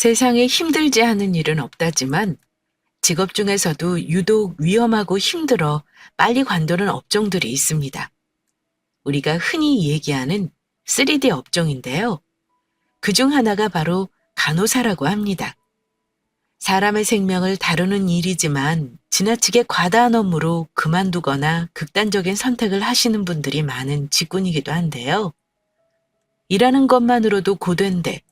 세상에 힘들지 않은 일은 없다지만 직업 중에서도 유독 위험하고 힘들어 빨리 관두는 업종들이 있습니다. 우리가 흔히 얘기하는 3D 업종인데요. 그중 하나가 바로 간호사라고 합니다. 사람의 생명을 다루는 일이지만 지나치게 과다한 업무로 그만두거나 극단적인 선택을 하시는 분들이 많은 직군이기도 한데요. 일하는 것만으로도 고된데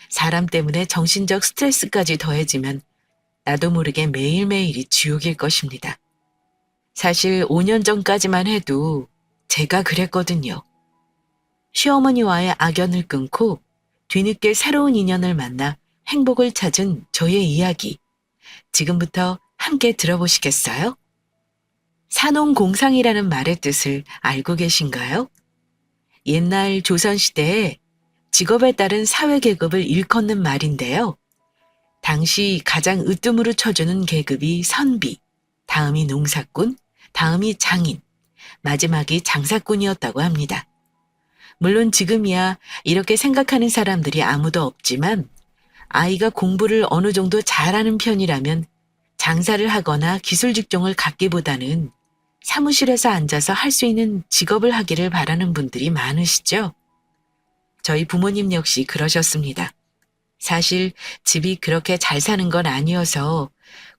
사람 때문에 정신적 스트레스까지 더해지면 나도 모르게 매일매일이 지옥일 것입니다. 사실 5년 전까지만 해도 제가 그랬거든요. 시어머니와의 악연을 끊고 뒤늦게 새로운 인연을 만나 행복을 찾은 저의 이야기. 지금부터 함께 들어보시겠어요? 산업공상이라는 말의 뜻을 알고 계신가요? 옛날 조선시대에 직업에 따른 사회계급을 일컫는 말인데요. 당시 가장 으뜸으로 쳐주는 계급이 선비, 다음이 농사꾼, 다음이 장인, 마지막이 장사꾼이었다고 합니다. 물론 지금이야 이렇게 생각하는 사람들이 아무도 없지만 아이가 공부를 어느 정도 잘하는 편이라면 장사를 하거나 기술 직종을 갖기보다는 사무실에서 앉아서 할 수 있는 직업을 하기를 바라는 분들이 많으시죠? 저희 부모님 역시 그러셨습니다. 사실 집이 그렇게 잘 사는 건 아니어서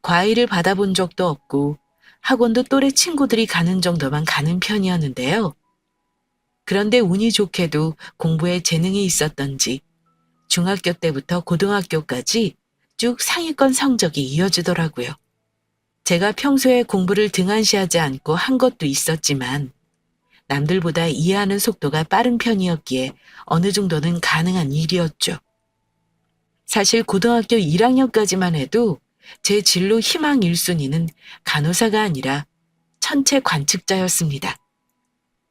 과외를 받아본 적도 없고 학원도 또래 친구들이 가는 정도만 가는 편이었는데요. 그런데 운이 좋게도 공부에 재능이 있었던지 중학교 때부터 고등학교까지 쭉 상위권 성적이 이어지더라고요. 제가 평소에 공부를 등한시하지 않고 한 것도 있었지만 남들보다 이해하는 속도가 빠른 편이었기에 어느 정도는 가능한 일이었죠. 사실 고등학교 1학년까지만 해도 제 진로 희망 1순위는 간호사가 아니라 천체 관측자였습니다.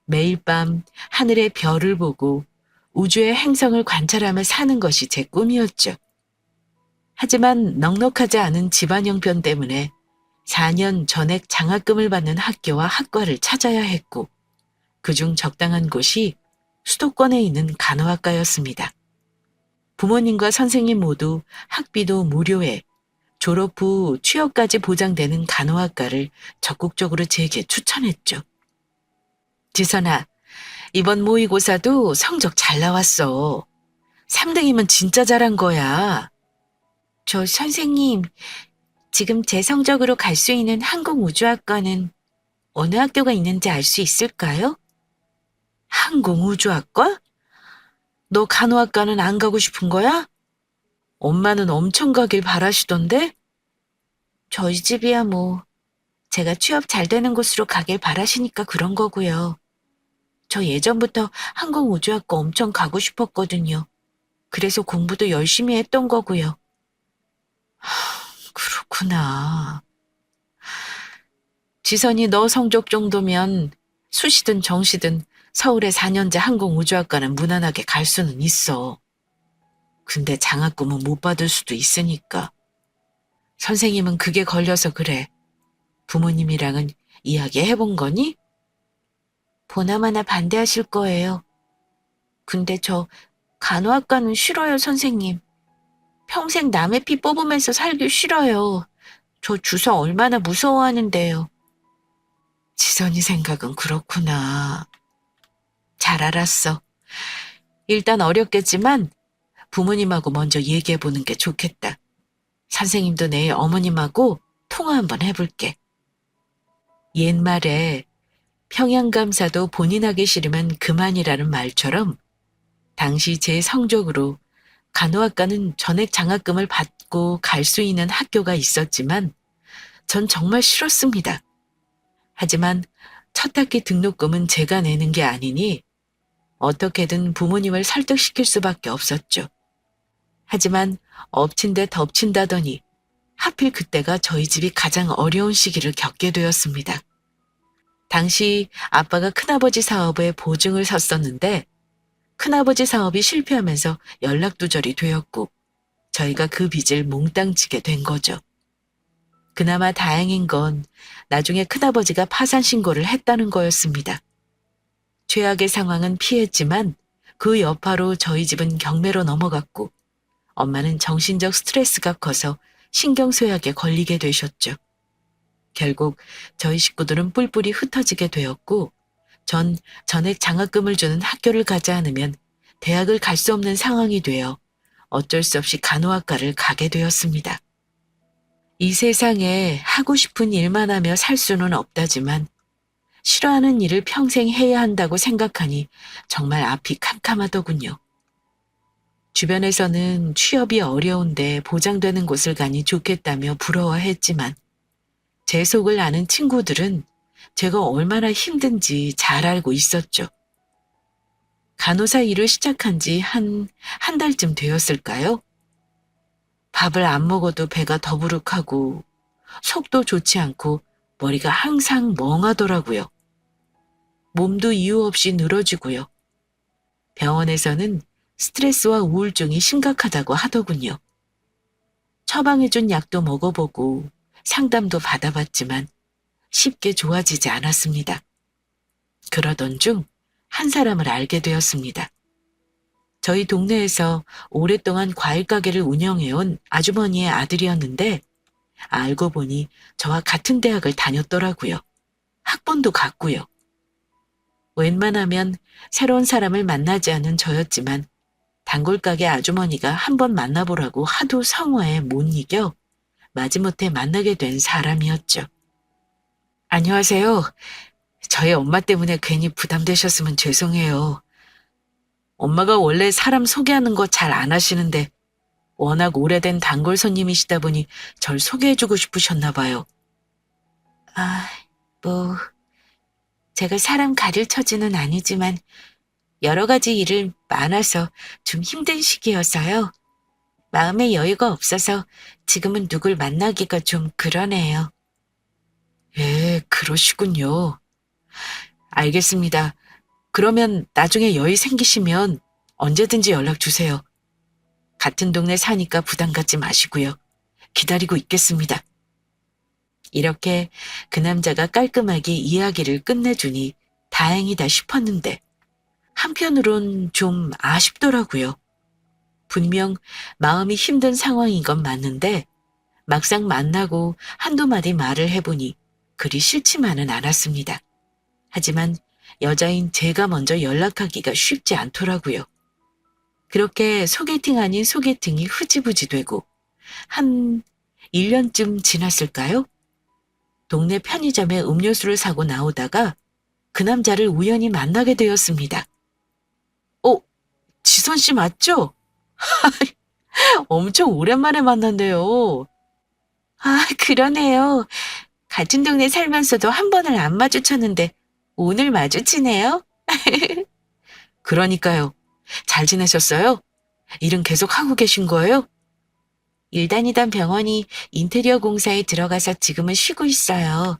매일 밤 하늘의 별을 보고 우주의 행성을 관찰하며 사는 것이 제 꿈이었죠. 하지만 넉넉하지 않은 집안 형편 때문에 4년 전액 장학금을 받는 학교와 학과를 찾아야 했고 그중 적당한 곳이 수도권에 있는 간호학과였습니다. 부모님과 선생님 모두 학비도 무료에 졸업 후 취업까지 보장되는 간호학과를 적극적으로 제게 추천했죠. 지선아, 이번 모의고사도 성적 잘 나왔어. 3등이면 진짜 잘한 거야. 저 선생님, 지금 제 성적으로 갈 수 있는 항공우주학과는 어느 학교가 있는지 알 수 있을까요? 항공우주학과? 너 간호학과는 안 가고 싶은 거야? 엄마는 엄청 가길 바라시던데? 저희 집이야 뭐 제가 취업 잘 되는 곳으로 가길 바라시니까 그런 거고요. 저 예전부터 항공우주학과 엄청 가고 싶었거든요. 그래서 공부도 열심히 했던 거고요. 그렇구나. 지선이 너 성적 정도면 수시든 정시든 서울의 4년제 항공우주학과는 무난하게 갈 수는 있어. 근데 장학금은 못 받을 수도 있으니까. 선생님은 그게 걸려서 그래. 부모님이랑은 이야기해본 거니? 보나마나 반대하실 거예요. 근데 저 간호학과는 싫어요, 선생님. 평생 남의 피 뽑으면서 살기 싫어요. 저 주사 얼마나 무서워하는데요. 지선이 생각은 그렇구나. 잘 알았어. 일단 어렵겠지만 부모님하고 먼저 얘기해보는 게 좋겠다. 선생님도 내일 어머님하고 통화 한번 해볼게. 옛말에 평양감사도 본인 하기 싫으면 그만이라는 말처럼 당시 제 성적으로 간호학과는 전액 장학금을 받고 갈 수 있는 학교가 있었지만 전 정말 싫었습니다. 하지만 첫 학기 등록금은 제가 내는 게 아니니 어떻게든 부모님을 설득시킬 수밖에 없었죠. 하지만 엎친 데 덮친다더니 하필 그때가 저희 집이 가장 어려운 시기를 겪게 되었습니다. 당시 아빠가 큰아버지 사업에 보증을 섰었는데 큰아버지 사업이 실패하면서 연락두절이 되었고 저희가 그 빚을 몽땅 지게 된 거죠. 그나마 다행인 건 나중에 큰아버지가 파산 신고를 했다는 거였습니다. 최악의 상황은 피했지만 그 여파로 저희 집은 경매로 넘어갔고 엄마는 정신적 스트레스가 커서 신경쇠약에 걸리게 되셨죠. 결국 저희 식구들은 뿔뿔이 흩어지게 되었고 전 전액 장학금을 주는 학교를 가지 않으면 대학을 갈 수 없는 상황이 되어 어쩔 수 없이 간호학과를 가게 되었습니다. 이 세상에 하고 싶은 일만 하며 살 수는 없다지만 싫어하는 일을 평생 해야 한다고 생각하니 정말 앞이 캄캄하더군요. 주변에서는 취업이 어려운데 보장되는 곳을 가니 좋겠다며 부러워했지만 제 속을 아는 친구들은 제가 얼마나 힘든지 잘 알고 있었죠. 간호사 일을 시작한 지 한 달쯤 되었을까요? 밥을 안 먹어도 배가 더부룩하고 속도 좋지 않고 머리가 항상 멍하더라고요. 몸도 이유 없이 늘어지고요. 병원에서는 스트레스와 우울증이 심각하다고 하더군요. 처방해준 약도 먹어보고 상담도 받아봤지만 쉽게 좋아지지 않았습니다. 그러던 중 한 사람을 알게 되었습니다. 저희 동네에서 오랫동안 과일 가게를 운영해온 아주머니의 아들이었는데 알고 보니 저와 같은 대학을 다녔더라고요. 학번도 같고요. 웬만하면 새로운 사람을 만나지 않은 저였지만 단골 가게 아주머니가 한번 만나보라고 하도 성화에 못 이겨 마지못해 만나게 된 사람이었죠. 안녕하세요. 저희 엄마 때문에 괜히 부담되셨으면 죄송해요. 엄마가 원래 사람 소개하는 거 잘 안 하시는데 워낙 오래된 단골 손님이시다 보니 절 소개해주고 싶으셨나 봐요. 아, 뭐 제가 사람 가릴 처지는 아니지만 여러 가지 일을 많아서 좀 힘든 시기여서요. 마음의 여유가 없어서 지금은 누굴 만나기가 좀 그러네요. 예, 그러시군요. 알겠습니다. 그러면 나중에 여유 생기시면 언제든지 연락 주세요. 같은 동네 사니까 부담 갖지 마시고요. 기다리고 있겠습니다. 이렇게 그 남자가 깔끔하게 이야기를 끝내주니 다행이다 싶었는데 한편으론 좀 아쉽더라고요. 분명 마음이 힘든 상황인 건 맞는데 막상 만나고 한두 마디 말을 해보니 그리 싫지만은 않았습니다. 하지만 여자인 제가 먼저 연락하기가 쉽지 않더라고요. 그렇게 소개팅 아닌 소개팅이 흐지부지 되고 한 1년쯤 지났을까요? 동네 편의점에 음료수를 사고 나오다가 그 남자를 우연히 만나게 되었습니다. 지선 씨 맞죠? 엄청 오랜만에 만난대요. 아, 그러네요. 같은 동네 살면서도 한 번을 안 마주쳤는데 오늘 마주치네요. 그러니까요. 잘 지내셨어요? 일은 계속 하고 계신 거예요? 일 다니던 병원이 인테리어 공사에 들어가서 지금은 쉬고 있어요.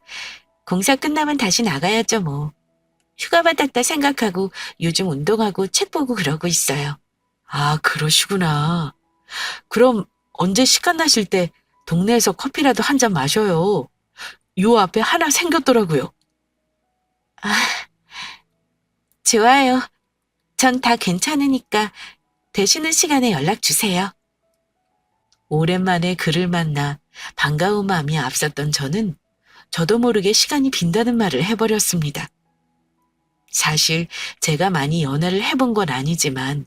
공사 끝나면 다시 나가야죠, 뭐. 휴가 받았다 생각하고 요즘 운동하고 책 보고 그러고 있어요. 아, 그러시구나. 그럼 언제 시간 나실 때 동네에서 커피라도 한 잔 마셔요. 요 앞에 하나 생겼더라고요. 아, 좋아요. 전 다 괜찮으니까 되시는 시간에 연락 주세요. 오랜만에 그를 만나 반가운 마음이 앞섰던 저는 저도 모르게 시간이 빈다는 말을 해버렸습니다. 사실 제가 많이 연애를 해본 건 아니지만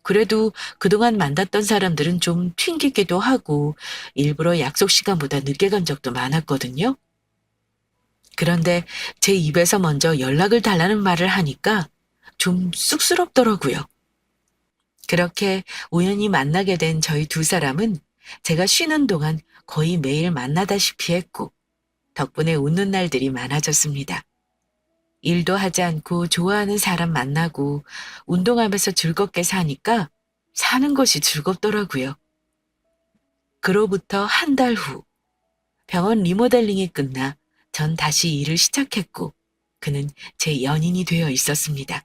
그래도 그동안 만났던 사람들은 좀 튕기기도 하고 일부러 약속 시간보다 늦게 간 적도 많았거든요. 그런데 제 입에서 먼저 연락을 달라는 말을 하니까 좀 쑥스럽더라고요. 그렇게 우연히 만나게 된 저희 두 사람은 제가 쉬는 동안 거의 매일 만나다시피 했고 덕분에 웃는 날들이 많아졌습니다. 일도 하지 않고 좋아하는 사람 만나고 운동하면서 즐겁게 사니까 사는 것이 즐겁더라고요. 그로부터 한 달 후 병원 리모델링이 끝나 전 다시 일을 시작했고 그는 제 연인이 되어 있었습니다.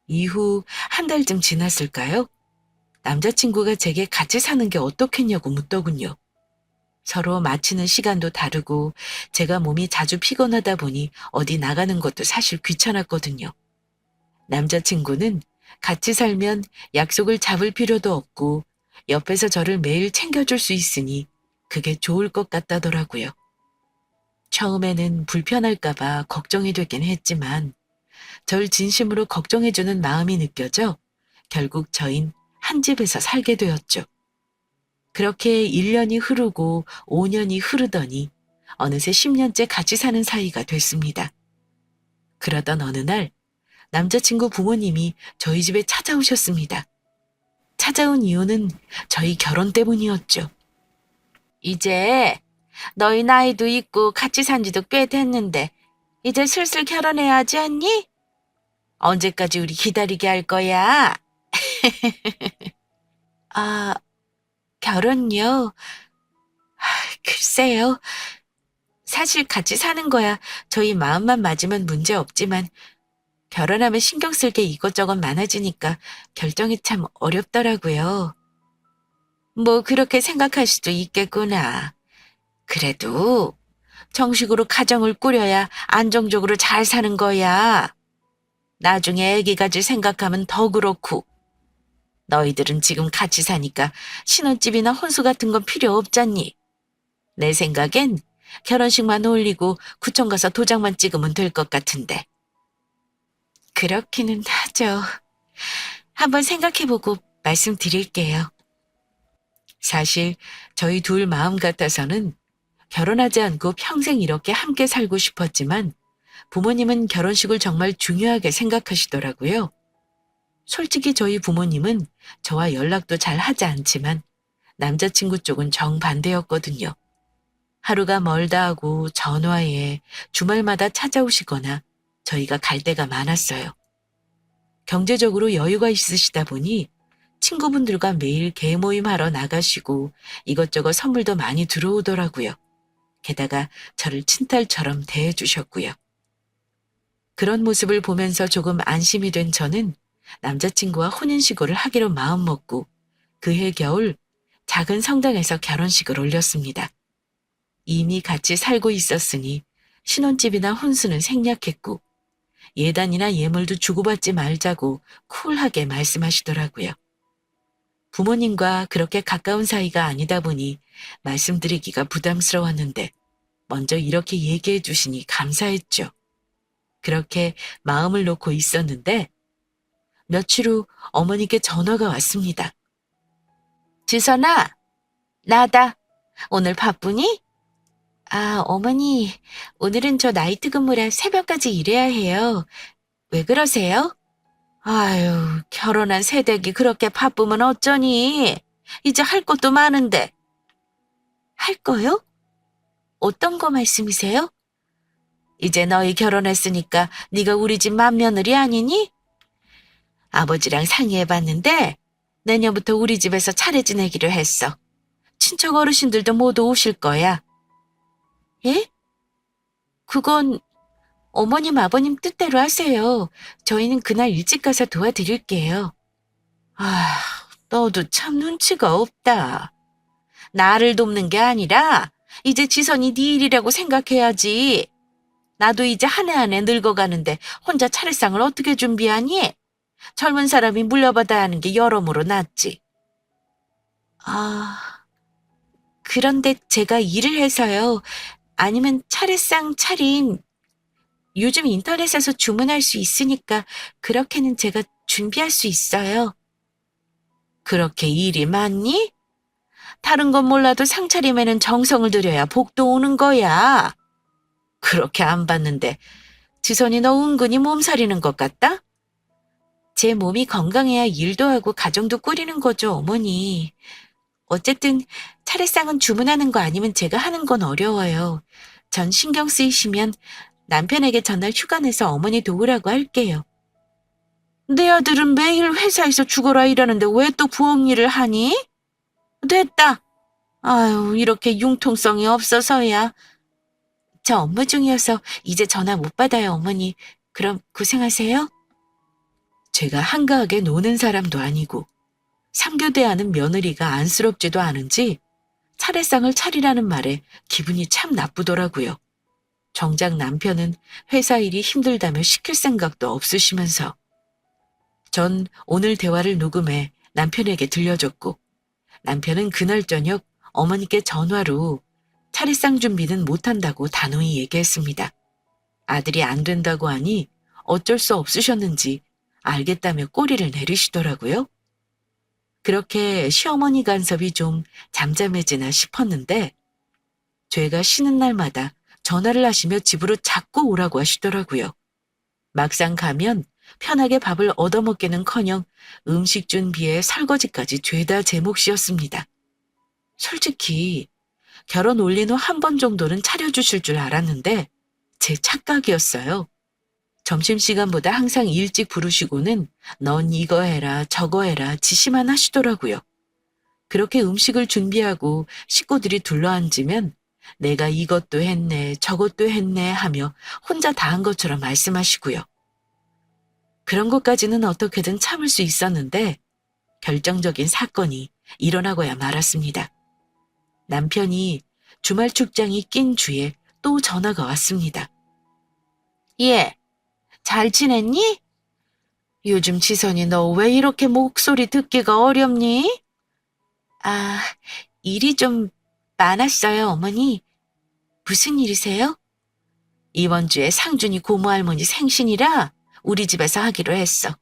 이후 한 달쯤 지났을까요? 남자친구가 제게 같이 사는 게 어떻겠냐고 묻더군요. 서로 마치는 시간도 다르고 제가 몸이 자주 피곤하다 보니 어디 나가는 것도 사실 귀찮았거든요. 남자친구는 같이 살면 약속을 잡을 필요도 없고 옆에서 저를 매일 챙겨줄 수 있으니 그게 좋을 것 같다더라고요. 처음에는 불편할까봐 걱정이 되긴 했지만 절 진심으로 걱정해주는 마음이 느껴져 결국 저흰 한 집에서 살게 되었죠. 그렇게 1년이 흐르고 5년이 흐르더니 어느새 10년째 같이 사는 사이가 됐습니다. 그러던 어느 날 남자친구 부모님이 저희 집에 찾아오셨습니다. 찾아온 이유는 저희 결혼 때문이었죠. 이제 너희 나이도 있고 같이 산 지도 꽤 됐는데 이제 슬슬 결혼해야 하지 않니? 언제까지 우리 기다리게 할 거야? 아, 결혼요? 글쎄요. 사실 같이 사는 거야 저희 마음만 맞으면 문제 없지만 결혼하면 신경 쓸 게 이것저것 많아지니까 결정이 참 어렵더라고요. 뭐 그렇게 생각할 수도 있겠구나. 그래도 정식으로 가정을 꾸려야 안정적으로 잘 사는 거야. 나중에 아기 가질 생각하면 더 그렇고. 너희들은 지금 같이 사니까 신혼집이나 혼수 같은 건 필요 없잖니. 내 생각엔 결혼식만 올리고 구청 가서 도장만 찍으면 될 것 같은데. 그렇기는 하죠. 한번 생각해보고 말씀드릴게요. 사실 저희 둘 마음 같아서는 결혼하지 않고 평생 이렇게 함께 살고 싶었지만 부모님은 결혼식을 정말 중요하게 생각하시더라고요. 솔직히 저희 부모님은 저와 연락도 잘 하지 않지만 남자친구 쪽은 정반대였거든요. 하루가 멀다 하고 전화에 주말마다 찾아오시거나 저희가 갈 데가 많았어요. 경제적으로 여유가 있으시다 보니 친구분들과 매일 개모임 하러 나가시고 이것저것 선물도 많이 들어오더라고요. 게다가 저를 친딸처럼 대해주셨고요. 그런 모습을 보면서 조금 안심이 된 저는 남자친구와 혼인신고를 하기로 마음먹고 그해 겨울 작은 성당에서 결혼식을 올렸습니다. 이미 같이 살고 있었으니 신혼집이나 혼수는 생략했고 예단이나 예물도 주고받지 말자고 쿨하게 말씀하시더라고요. 부모님과 그렇게 가까운 사이가 아니다 보니 말씀드리기가 부담스러웠는데 먼저 이렇게 얘기해 주시니 감사했죠. 그렇게 마음을 놓고 있었는데 며칠 후 어머니께 전화가 왔습니다. 지선아, 나다. 오늘 바쁘니? 아, 어머니, 오늘은 저 나이트 근무라 새벽까지 일해야 해요. 왜 그러세요? 아유, 결혼한 새댁이 그렇게 바쁘면 어쩌니? 이제 할 것도 많은데. 할 거요? 어떤 거 말씀이세요? 이제 너희 결혼했으니까 네가 우리 집 맏며느리 아니니? 아버지랑 상의해봤는데 내년부터 우리 집에서 차례 지내기로 했어. 친척 어르신들도 모두 오실 거야. 예? 그건 어머님 아버님 뜻대로 하세요. 저희는 그날 일찍 가서 도와드릴게요. 아, 너도 참 눈치가 없다. 나를 돕는 게 아니라 이제 지선이 네 일이라고 생각해야지. 나도 이제 한 해 한 해 늙어가는데 혼자 차례상을 어떻게 준비하니? 젊은 사람이 물려받아야 하는 게 여러모로 낫지. 아, 그런데 제가 일을 해서요. 아니면 차례상 차림 요즘 인터넷에서 주문할 수 있으니까 그렇게는 제가 준비할 수 있어요. 그렇게 일이 많니? 다른 건 몰라도 상차림에는 정성을 들여야 복도 오는 거야. 그렇게 안 봤는데 지선이 너 은근히 몸살이는 것 같다? 제 몸이 건강해야 일도 하고 가정도 꾸리는 거죠, 어머니. 어쨌든 차례상은 주문하는 거 아니면 제가 하는 건 어려워요. 전 신경 쓰이시면 남편에게 전날 휴가 내서 어머니 도우라고 할게요. 내 아들은 매일 회사에서 죽어라 일하는데 왜 또 부엌 일을 하니? 됐다. 아유, 이렇게 융통성이 없어서야. 저 업무 중이어서 이제 전화 못 받아요, 어머니. 그럼 고생하세요. 제가 한가하게 노는 사람도 아니고 삼교대하는 며느리가 안쓰럽지도 않은지 차례상을 차리라는 말에 기분이 참 나쁘더라고요. 정작 남편은 회사 일이 힘들다며 시킬 생각도 없으시면서 전 오늘 대화를 녹음해 남편에게 들려줬고 남편은 그날 저녁 어머니께 전화로 차례상 준비는 못한다고 단호히 얘기했습니다. 아들이 안 된다고 하니 어쩔 수 없으셨는지 알겠다며 꼬리를 내리시더라고요. 그렇게 시어머니 간섭이 좀 잠잠해지나 싶었는데 제가 쉬는 날마다 전화를 하시며 집으로 자꾸 오라고 하시더라고요. 막상 가면 편하게 밥을 얻어먹기는커녕 음식 준비에 설거지까지 죄다 제 몫이었습니다. 솔직히 결혼 올린 후 한 번 정도는 차려주실 줄 알았는데 제 착각이었어요. 점심시간보다 항상 일찍 부르시고는 넌 이거 해라 저거 해라 지시만 하시더라고요. 그렇게 음식을 준비하고 식구들이 둘러앉으면 내가 이것도 했네 저것도 했네 하며 혼자 다 한 것처럼 말씀하시고요. 그런 것까지는 어떻게든 참을 수 있었는데 결정적인 사건이 일어나고야 말았습니다. 남편이 주말 출장이 낀 주에 또 전화가 왔습니다. 예, 잘 지냈니? 요즘 지선이 너 왜 이렇게 목소리 듣기가 어렵니? 아, 일이 좀 많았어요, 어머니. 무슨 일이세요? 이번 주에 상준이 고모할머니 생신이라 우리 집에서 하기로 했어.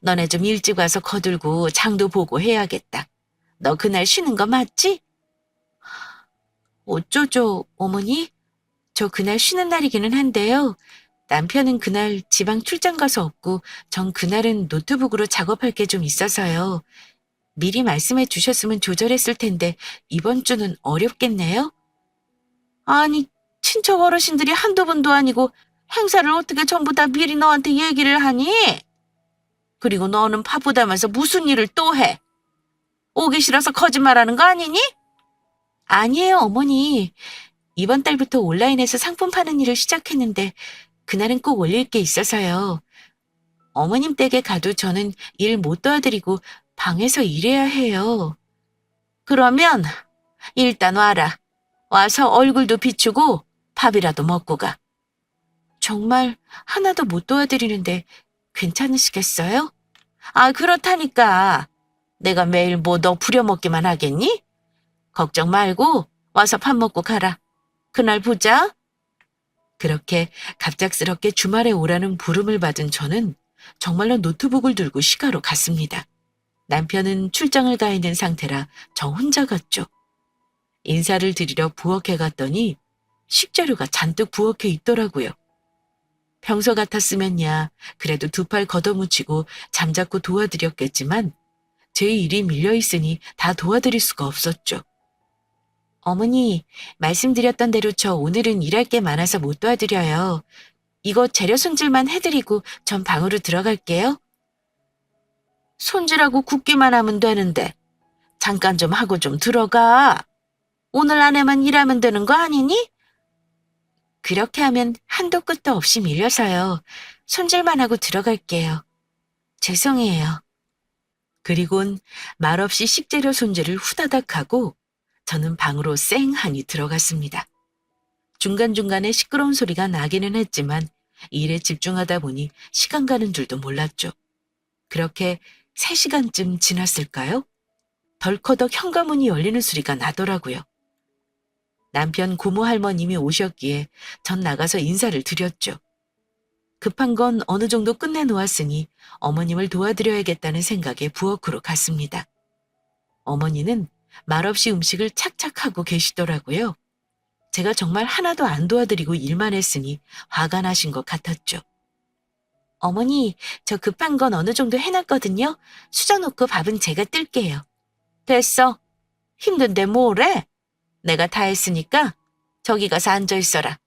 너네 좀 일찍 와서 거들고 장도 보고 해야겠다. 너 그날 쉬는 거 맞지? 어쩌죠, 어머니? 저 그날 쉬는 날이기는 한데요. 남편은 그날 지방 출장 가서 없고 전 그날은 노트북으로 작업할 게 좀 있어서요. 미리 말씀해 주셨으면 조절했을 텐데 이번 주는 어렵겠네요? 아니, 친척 어르신들이 한두 분도 아니고 행사를 어떻게 전부 다 미리 너한테 얘기를 하니? 그리고 너는 바쁘다면서 무슨 일을 또 해? 오기 싫어서 거짓말하는 거 아니니? 아니에요, 어머니. 이번 달부터 온라인에서 상품 파는 일을 시작했는데 그날은 꼭 올릴 게 있어서요. 어머님 댁에 가도 저는 일 못 도와드리고 방에서 일해야 해요. 그러면 일단 와라. 와서 얼굴도 비추고 밥이라도 먹고 가. 정말 하나도 못 도와드리는데 괜찮으시겠어요? 아, 그렇다니까. 내가 매일 뭐 너 부려먹기만 하겠니? 걱정 말고 와서 밥 먹고 가라. 그날 보자. 그렇게 갑작스럽게 주말에 오라는 부름을 받은 저는 정말로 노트북을 들고 시가로 갔습니다. 남편은 출장을 가 있는 상태라 저 혼자 갔죠. 인사를 드리려 부엌에 갔더니 식재료가 잔뜩 부엌에 있더라고요. 평소 같았으면야 그래도 두 팔 걷어붙이고 잠자코 도와드렸겠지만 제 일이 밀려있으니 다 도와드릴 수가 없었죠. 어머니, 말씀드렸던 대로 저 오늘은 일할 게 많아서 못 도와드려요. 이거 재료 손질만 해드리고 전 방으로 들어갈게요. 손질하고 굽기만 하면 되는데 잠깐 좀 하고 좀 들어가. 오늘 안에만 일하면 되는 거 아니니? 그렇게 하면 한도 끝도 없이 밀려서요. 손질만 하고 들어갈게요. 죄송해요. 그리곤 말없이 식재료 손질을 후다닥 하고 저는 방으로 쌩하니 들어갔습니다. 중간중간에 시끄러운 소리가 나기는 했지만 일에 집중하다 보니 시간 가는 줄도 몰랐죠. 그렇게 3시간쯤 지났을까요? 덜커덕 현관문이 열리는 소리가 나더라고요. 남편 고모 할머님이 오셨기에 전 나가서 인사를 드렸죠. 급한 건 어느 정도 끝내놓았으니 어머님을 도와드려야겠다는 생각에 부엌으로 갔습니다. 어머니는 말없이 음식을 착착 하고 계시더라고요. 제가 정말 하나도 안 도와드리고 일만 했으니 화가 나신 것 같았죠. 어머니, 저 급한 건 어느 정도 해놨거든요. 수저놓고 밥은 제가 뜰게요. 됐어. 힘든데 뭐래? 내가 다 했으니까 저기 가서 앉아있어라.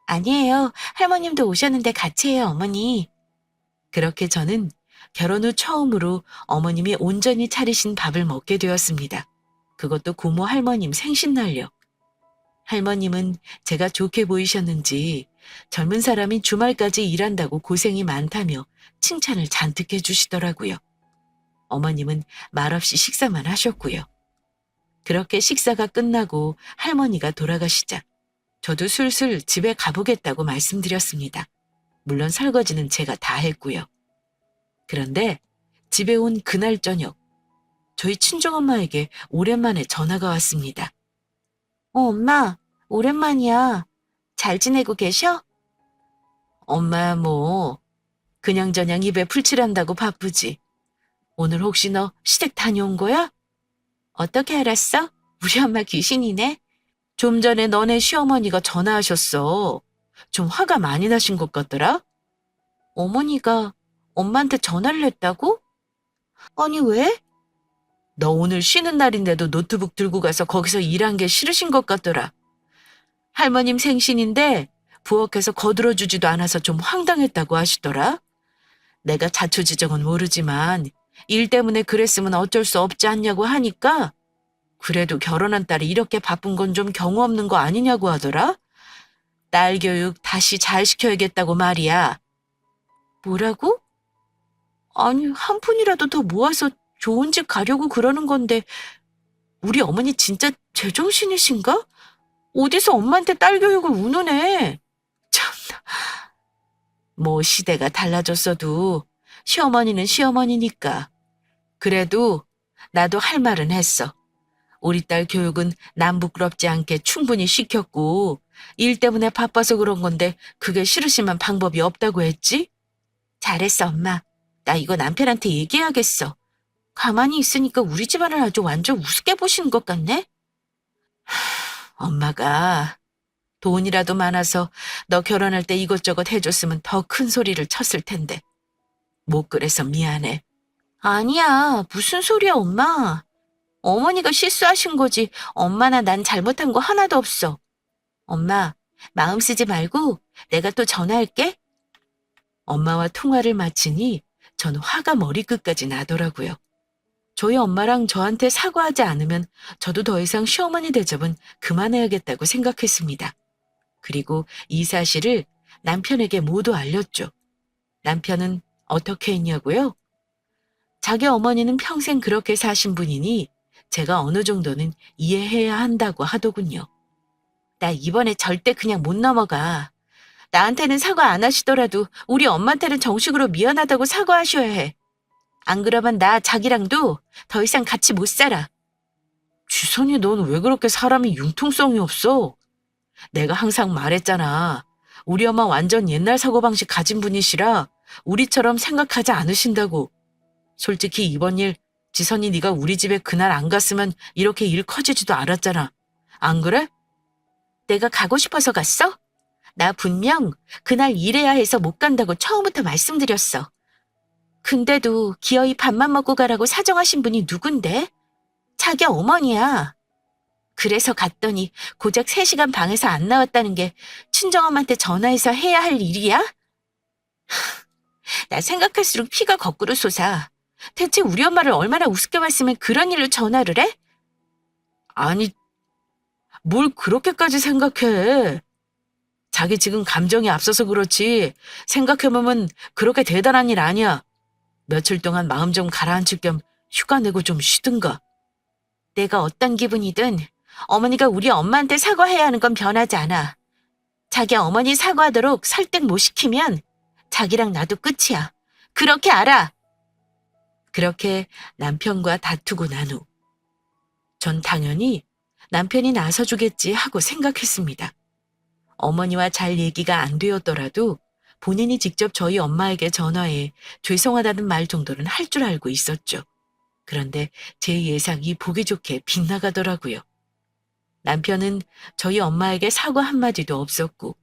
아니에요. 할머님도 오셨는데 같이 해요, 어머니. 그렇게 저는 결혼 후 처음으로 어머님이 온전히 차리신 밥을 먹게 되었습니다. 그것도 고모 할머님 생신날요. 할머님은 제가 좋게 보이셨는지 젊은 사람이 주말까지 일한다고 고생이 많다며 칭찬을 잔뜩 해주시더라고요. 어머님은 말없이 식사만 하셨고요. 그렇게 식사가 끝나고 할머니가 돌아가시자 저도 슬슬 집에 가보겠다고 말씀드렸습니다. 물론 설거지는 제가 다 했고요. 그런데 집에 온 그날 저녁 저희 친정엄마에게 오랜만에 전화가 왔습니다. 엄마, 오랜만이야. 잘 지내고 계셔? 엄마 뭐 그냥저냥 입에 풀칠한다고 바쁘지. 오늘 혹시 너 시댁 다녀온 거야? 어떻게 알았어? 우리 엄마 귀신이네. 좀 전에 너네 시어머니가 전화하셨어. 좀 화가 많이 나신 것 같더라? 어머니가 엄마한테 전화를 했다고? 아니, 왜? 너 오늘 쉬는 날인데도 노트북 들고 가서 거기서 일한 게 싫으신 것 같더라. 할머님 생신인데 부엌에서 거들어주지도 않아서 좀 황당했다고 하시더라. 내가 자초지종은 모르지만 일 때문에 그랬으면 어쩔 수 없지 않냐고 하니까 그래도 결혼한 딸이 이렇게 바쁜 건 좀 경우 없는 거 아니냐고 하더라. 딸 교육 다시 잘 시켜야겠다고 말이야. 뭐라고? 아니, 한 푼이라도 더 모아서 좋은 집 가려고 그러는 건데, 우리 어머니 진짜 제정신이신가? 어디서 엄마한테 딸 교육을 운운해? 참나. 뭐 시대가 달라졌어도 시어머니는 시어머니니까. 그래도 나도 할 말은 했어. 우리 딸 교육은 남 부끄럽지 않게 충분히 시켰고 일 때문에 바빠서 그런 건데 그게 싫으시면 방법이 없다고 했지? 잘했어, 엄마. 나 이거 남편한테 얘기해야겠어. 가만히 있으니까 우리 집안을 아주 완전 우습게 보시는 것 같네? 엄마가 돈이라도 많아서 너 결혼할 때 이것저것 해줬으면 더 큰 소리를 쳤을 텐데. 못 그래서 미안해. 아니야, 무슨 소리야, 엄마. 어머니가 실수하신 거지. 엄마나 난 잘못한 거 하나도 없어. 엄마, 마음 쓰지 말고 내가 또 전화할게. 엄마와 통화를 마치니 전 화가 머리끝까지 나더라고요. 저희 엄마랑 저한테 사과하지 않으면 저도 더 이상 시어머니 대접은 그만해야겠다고 생각했습니다. 그리고 이 사실을 남편에게 모두 알렸죠. 남편은 어떻게 했냐고요? 자기 어머니는 평생 그렇게 사신 분이니 제가 어느 정도는 이해해야 한다고 하더군요. 나 이번에 절대 그냥 못 넘어가. 나한테는 사과 안 하시더라도 우리 엄마한테는 정식으로 미안하다고 사과하셔야 해. 안 그러면 나 자기랑도 더 이상 같이 못 살아. 지선이 넌 왜 그렇게 사람이 융통성이 없어? 내가 항상 말했잖아. 우리 엄마 완전 옛날 사고방식 가진 분이시라 우리처럼 생각하지 않으신다고. 솔직히 이번 일 지선이 네가 우리 집에 그날 안 갔으면 이렇게 일 커지지도 않았잖아. 안 그래? 내가 가고 싶어서 갔어? 나 분명 그날 일해야 해서 못 간다고 처음부터 말씀드렸어. 근데도 기어이 밥만 먹고 가라고 사정하신 분이 누군데? 자기 어머니야. 그래서 갔더니 고작 3시간 방에서 안 나왔다는 게 친정엄마한테 전화해서 해야 할 일이야? 나 생각할수록 피가 거꾸로 솟아. 대체 우리 엄마를 얼마나 우습게 봤으면 그런 일로 전화를 해? 아니, 뭘 그렇게까지 생각해. 자기 지금 감정이 앞서서 그렇지 생각해보면 그렇게 대단한 일 아니야. 며칠 동안 마음 좀 가라앉힐 겸 휴가 내고 좀 쉬든가. 내가 어떤 기분이든 어머니가 우리 엄마한테 사과해야 하는 건 변하지 않아. 자기 어머니 사과하도록 설득 못 시키면 자기랑 나도 끝이야. 그렇게 알아. 그렇게 남편과 다투고 난 후, 전 당연히 남편이 나서주겠지 하고 생각했습니다. 어머니와 잘 얘기가 안 되었더라도 본인이 직접 저희 엄마에게 전화해 죄송하다는 말 정도는 할 줄 알고 있었죠. 그런데 제 예상이 보기 좋게 빗나가더라고요. 남편은 저희 엄마에게 사과 한마디도 없었고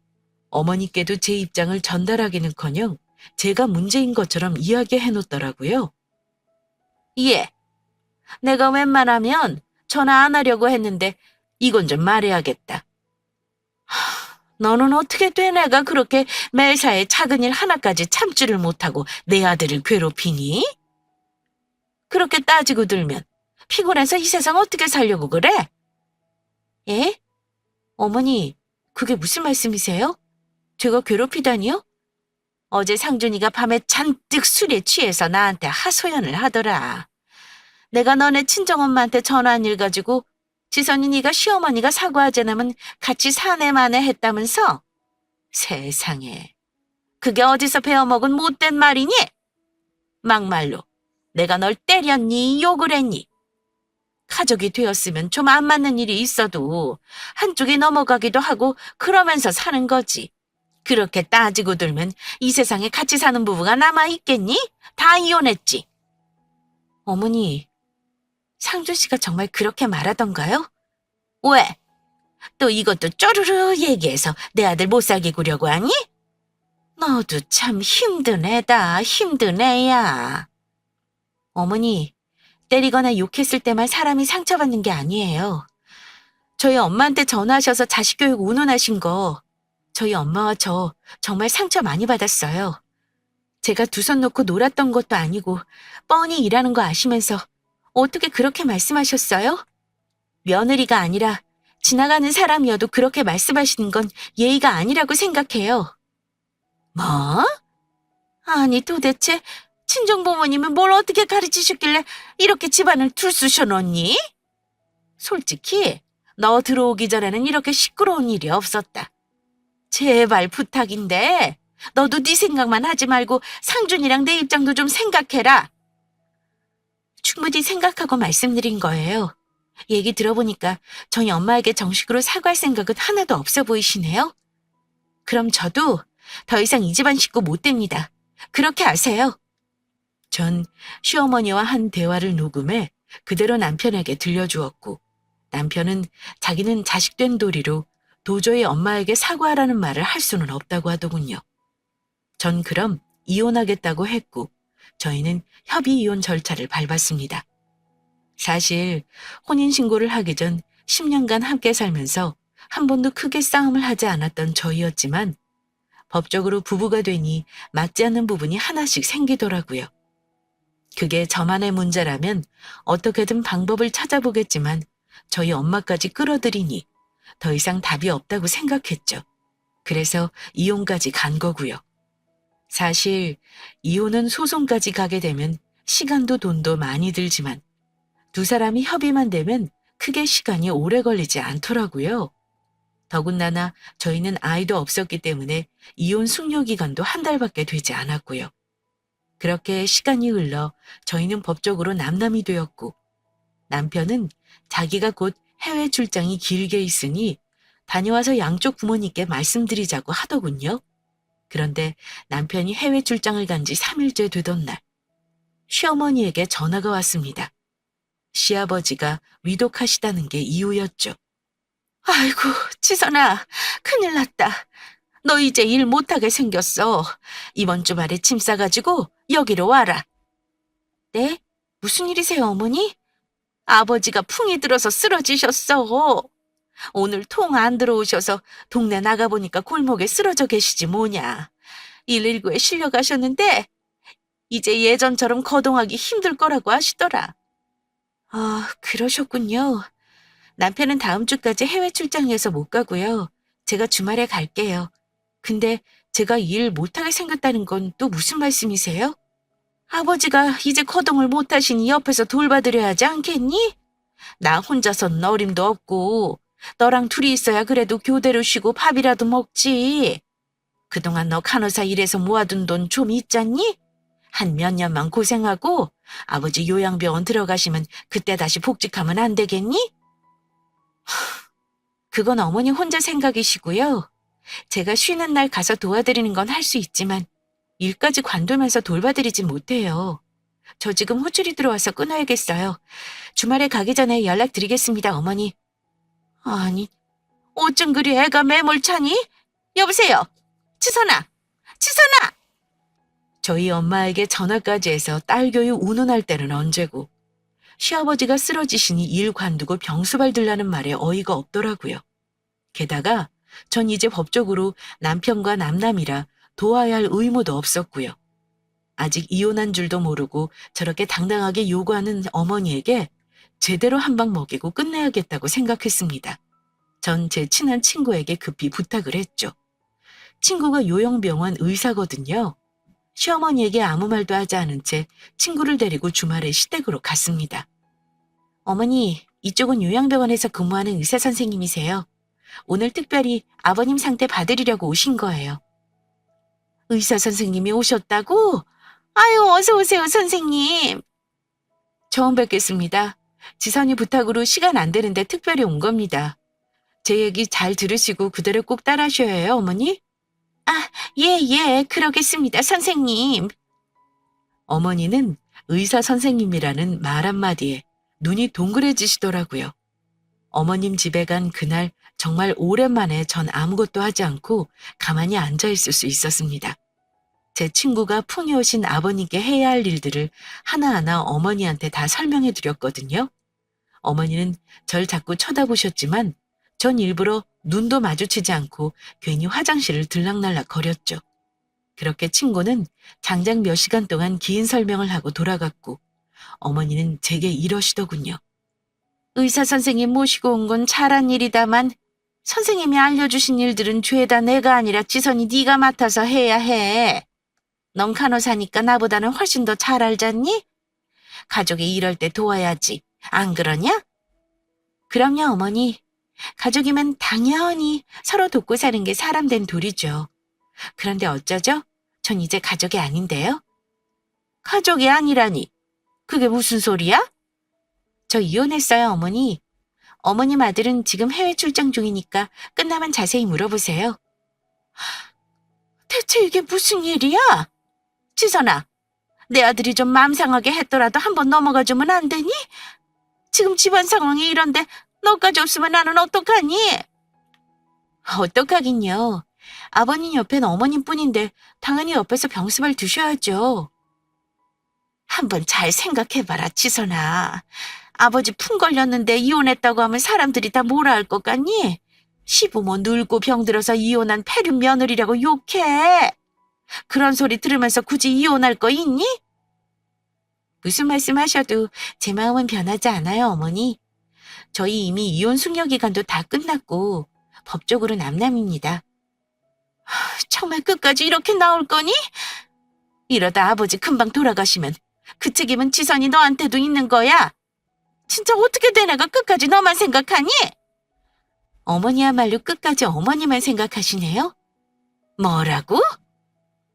어머니께도 제 입장을 전달하기는커녕 제가 문제인 것처럼 이야기해 놓더라고요. 예. 내가 웬만하면 전화 안 하려고 했는데 이건 좀 말해야겠다. 너는 어떻게 된 애가 그렇게 매사에 작은 일 하나까지 참지를 못하고 내 아들을 괴롭히니? 그렇게 따지고 들면 피곤해서 이 세상 어떻게 살려고 그래? 예? 어머니, 그게 무슨 말씀이세요? 제가 괴롭히다니요? 어제 상준이가 밤에 잔뜩 술에 취해서 나한테 하소연을 하더라. 내가 너네 친정엄마한테 전화한 일 가지고 지선이 네가 시어머니가 사과하지 않으면 같이 사내만에 했다면서? 세상에. 그게 어디서 배워먹은 못된 말이니? 막말로 내가 널 때렸니? 욕을 했니? 가족이 되었으면 좀 안 맞는 일이 있어도 한쪽이 넘어가기도 하고 그러면서 사는 거지. 그렇게 따지고 들면 이 세상에 같이 사는 부부가 남아있겠니? 다 이혼했지. 어머니, 상준 씨가 정말 그렇게 말하던가요? 왜? 또 이것도 쪼르르 얘기해서 내 아들 못 살게 구려고 하니? 너도 참 힘든 애다, 힘든 애야. 어머니, 때리거나 욕했을 때만 사람이 상처받는 게 아니에요. 저희 엄마한테 전화하셔서 자식 교육 운운하신 거 저희 엄마와 저 정말 상처 많이 받았어요. 제가 두 손 놓고 놀았던 것도 아니고 뻔히 일하는 거 아시면서 어떻게 그렇게 말씀하셨어요? 며느리가 아니라 지나가는 사람이어도 그렇게 말씀하시는 건 예의가 아니라고 생각해요. 뭐? 아니 도대체 친정부모님은 뭘 어떻게 가르치셨길래 이렇게 집안을 들쑤셔 놓니? 솔직히 너 들어오기 전에는 이렇게 시끄러운 일이 없었다. 제발 부탁인데 너도 네 생각만 하지 말고 상준이랑 내 입장도 좀 생각해라. 충분히 생각하고 말씀드린 거예요. 얘기 들어보니까 저희 엄마에게 정식으로 사과할 생각은 하나도 없어 보이시네요. 그럼 저도 더 이상 이 집안 식구 못 됩니다. 그렇게 아세요. 전 시어머니와 한 대화를 녹음해 그대로 남편에게 들려주었고 남편은 자기는 자식된 도리로 도저히 엄마에게 사과하라는 말을 할 수는 없다고 하더군요. 전 그럼 이혼하겠다고 했고 저희는 협의 이혼 절차를 밟았습니다. 사실 혼인신고를 하기 전 10년간 함께 살면서 한 번도 크게 싸움을 하지 않았던 저희였지만 법적으로 부부가 되니 맞지 않는 부분이 하나씩 생기더라고요. 그게 저만의 문제라면 어떻게든 방법을 찾아보겠지만 저희 엄마까지 끌어들이니 더 이상 답이 없다고 생각했죠. 그래서 이혼까지 간 거고요. 사실 이혼은 소송까지 가게 되면 시간도 돈도 많이 들지만 두 사람이 협의만 되면 크게 시간이 오래 걸리지 않더라고요. 더군다나 저희는 아이도 없었기 때문에 이혼 숙려 기간도 한 달밖에 되지 않았고요. 그렇게 시간이 흘러 저희는 법적으로 남남이 되었고 남편은 자기가 곧 해외 출장이 길게 있으니 다녀와서 양쪽 부모님께 말씀드리자고 하더군요. 그런데 남편이 해외 출장을 간 지 3일째 되던 날 시어머니에게 전화가 왔습니다. 시아버지가 위독하시다는 게 이유였죠. 아이고, 지선아, 큰일 났다. 너 이제 일 못하게 생겼어. 이번 주말에 짐 싸가지고 여기로 와라. 네? 무슨 일이세요, 어머니? 아버지가 풍이 들어서 쓰러지셨어. 오늘 통 안 들어오셔서 동네 나가보니까 골목에 쓰러져 계시지 뭐냐. 119에 실려가셨는데 이제 예전처럼 거동하기 힘들 거라고 하시더라. 아, 그러셨군요. 남편은 다음 주까지 해외 출장이어서 못 가고요. 제가 주말에 갈게요. 근데 제가 일 못하게 생겼다는 건 또 무슨 말씀이세요? 아버지가 이제 거동을 못하시니 옆에서 돌봐드려야 하지 않겠니? 나 혼자선 어림도 없고 너랑 둘이 있어야 그래도 교대로 쉬고 밥이라도 먹지. 그동안 너 간호사 일해서 모아둔 돈 좀 있잖니? 한 몇 년만 고생하고 아버지 요양병원 들어가시면 그때 다시 복직하면 안 되겠니? 그건 어머니 혼자 생각이시고요. 제가 쉬는 날 가서 도와드리는 건 할 수 있지만 일까지 관두면서 돌봐드리진 못해요. 저 지금 호출이 들어와서 끊어야겠어요. 주말에 가기 전에 연락드리겠습니다, 어머니. 아니, 어쩜 그리 애가 매몰차니? 여보세요? 치선아! 치선아! 저희 엄마에게 전화까지 해서 딸 교육 운운할 때는 언제고 시아버지가 쓰러지시니 일 관두고 병수발 들라는 말에 어이가 없더라고요. 게다가 전 이제 법적으로 남편과 남남이라 도와야 할 의무도 없었고요. 아직 이혼한 줄도 모르고 저렇게 당당하게 요구하는 어머니에게 제대로 한 방 먹이고 끝내야겠다고 생각했습니다. 전 제 친한 친구에게 급히 부탁을 했죠. 친구가 요양병원 의사거든요. 시어머니에게 아무 말도 하지 않은 채 친구를 데리고 주말에 시댁으로 갔습니다. 어머니, 이쪽은 요양병원에서 근무하는 의사 선생님이세요. 오늘 특별히 아버님 상태 봐드리려고 오신 거예요. 의사 선생님이 오셨다고? 아유, 어서 오세요, 선생님. 처음 뵙겠습니다. 지선이 부탁으로 시간 안 되는데 특별히 온 겁니다. 제 얘기 잘 들으시고 그대로 꼭 따라하셔야 해요, 어머니. 예, 그러겠습니다, 선생님. 어머니는 의사 선생님이라는 말 한마디에 눈이 동그래지시더라고요. 어머님 집에 간 그날 정말 오랜만에 전 아무것도 하지 않고 가만히 앉아 있을 수 있었습니다. 제 친구가 풍이 오신 아버님께 해야 할 일들을 하나하나 어머니한테 다 설명해 드렸거든요. 어머니는 절 자꾸 쳐다보셨지만 전 일부러 눈도 마주치지 않고 괜히 화장실을 들락날락 거렸죠. 그렇게 친구는 장장 몇 시간 동안 긴 설명을 하고 돌아갔고 어머니는 제게 이러시더군요. 의사 선생님 모시고 온 건 잘한 일이다만 선생님이 알려주신 일들은 죄다 내가 아니라 지선이 네가 맡아서 해야 해. 넌 간호사니까 나보다는 훨씬 더 잘 알잖니? 가족이 이럴 때 도와야지. 안 그러냐? 그럼요, 어머니. 가족이면 당연히 서로 돕고 사는 게 사람 된 도리죠. 그런데 어쩌죠? 전 이제 가족이 아닌데요. 가족이 아니라니. 그게 무슨 소리야? 저 이혼했어요, 어머니. 어머님 아들은 지금 해외 출장 중이니까 끝나면 자세히 물어보세요. 대체 이게 무슨 일이야? 지선아, 내 아들이 좀 마음 상하게 했더라도 한번 넘어가 주면 안 되니? 지금 집안 상황이 이런데 너까지 없으면 나는 어떡하니? 어떡하긴요. 아버님 옆엔 어머님뿐인데 당연히 옆에서 병습을 두셔야죠. 한번 잘 생각해봐라, 지선아. 아버지 풍 걸렸는데 이혼했다고 하면 사람들이 다 뭐라 할 것 같니? 시부모 늙고 병들어서 이혼한 폐륜 며느리라고 욕해. 그런 소리 들으면서 굳이 이혼할 거 있니? 무슨 말씀하셔도 제 마음은 변하지 않아요, 어머니. 저희 이미 이혼 숙려 기간도 다 끝났고 법적으로 남남입니다. 정말 끝까지 이렇게 나올 거니? 이러다 아버지 금방 돌아가시면 그 책임은 지선이 너한테도 있는 거야. 진짜 어떻게 돼 내가 끝까지 너만 생각하니? 어머니야말로 끝까지 어머니만 생각하시네요? 뭐라고?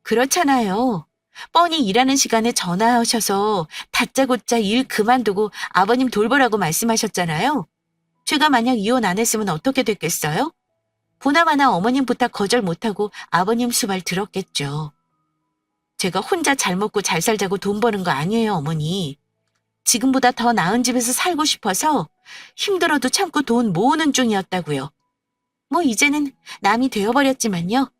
그렇잖아요. 뻔히 일하는 시간에 전화하셔서 다짜고짜 일 그만두고 아버님 돌보라고 말씀하셨잖아요. 제가 만약 이혼 안 했으면 어떻게 됐겠어요? 보나마나 어머님 부탁 거절 못하고 아버님 수발 들었겠죠. 제가 혼자 잘 먹고 잘 살자고 돈 버는 거 아니에요, 어머니. 지금보다 더 나은 집에서 살고 싶어서 힘들어도 참고 돈 모으는 중이었다고요. 뭐 이제는 남이 되어버렸지만요.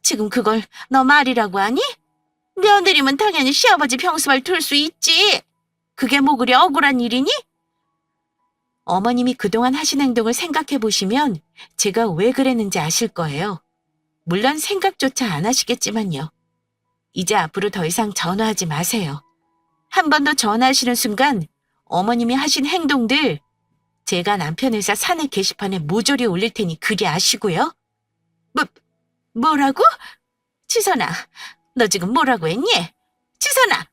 지금 그걸 너 말이라고 하니? 며느리면 당연히 시아버지 병수발 둘 수 있지. 그게 뭐 그리 억울한 일이니? 어머님이 그동안 하신 행동을 생각해 보시면 제가 왜 그랬는지 아실 거예요. 물론 생각조차 안 하시겠지만요. 이제 앞으로 더 이상 전화하지 마세요. 한 번 더 전화하시는 순간 어머님이 하신 행동들 제가 남편 회사 사내 게시판에 모조리 올릴 테니 그리 아시고요. 뭐라고? 지선아, 너 지금 뭐라고 했니? 지선아!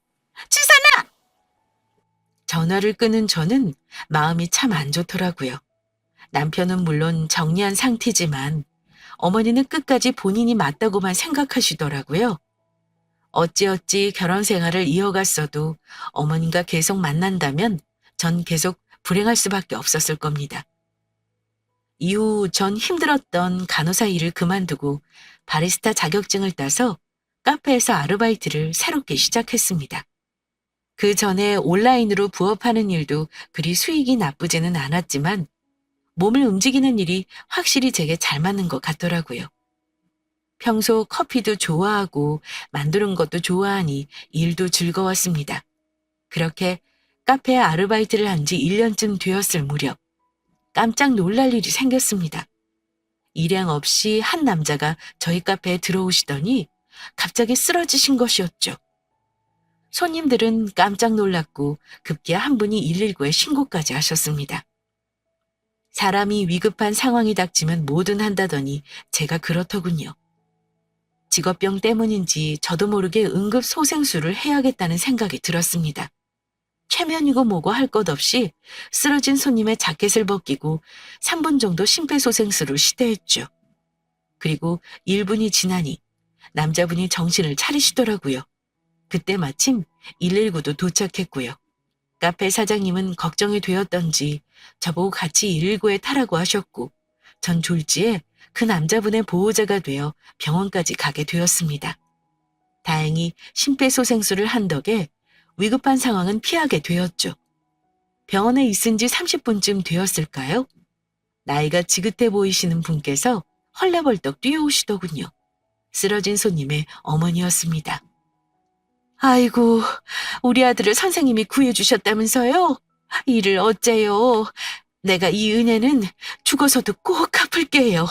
전화를 끊은 저는 마음이 참 안 좋더라고요. 남편은 물론 정리한 상태지만 어머니는 끝까지 본인이 맞다고만 생각하시더라고요. 어찌어찌 결혼 생활을 이어갔어도 어머님과 계속 만난다면 전 계속 불행할 수밖에 없었을 겁니다. 이후 전 힘들었던 간호사 일을 그만두고 바리스타 자격증을 따서 카페에서 아르바이트를 새롭게 시작했습니다. 그 전에 온라인으로 부업하는 일도 그리 수익이 나쁘지는 않았지만 몸을 움직이는 일이 확실히 제게 잘 맞는 것 같더라고요. 평소 커피도 좋아하고 만드는 것도 좋아하니 일도 즐거웠습니다. 그렇게 카페에 아르바이트를 한 지 1년쯤 되었을 무렵 깜짝 놀랄 일이 생겼습니다. 일행 없이 한 남자가 저희 카페에 들어오시더니 갑자기 쓰러지신 것이었죠. 손님들은 깜짝 놀랐고 급기야 한 분이 119에 신고까지 하셨습니다. 사람이 위급한 상황이 닥치면 뭐든 한다더니 제가 그렇더군요. 직업병 때문인지 저도 모르게 응급 소생술을 해야겠다는 생각이 들었습니다. 최면이고 뭐고 할 것 없이 쓰러진 손님의 자켓을 벗기고 3분 정도 심폐소생술을 시도했죠. 그리고 1분이 지나니 남자분이 정신을 차리시더라고요. 그때 마침 119도 도착했고요. 카페 사장님은 걱정이 되었던지 저보고 같이 119에 타라고 하셨고 전 졸지에 그 남자분의 보호자가 되어 병원까지 가게 되었습니다. 다행히 심폐소생술을 한 덕에 위급한 상황은 피하게 되었죠. 병원에 있은 지 30분쯤 되었을까요? 나이가 지긋해 보이시는 분께서 헐레벌떡 뛰어오시더군요. 쓰러진 손님의 어머니였습니다. 아이고, 우리 아들을 선생님이 구해주셨다면서요? 이를 어째요? 내가 이 은혜는 죽어서도 꼭 갚을게요.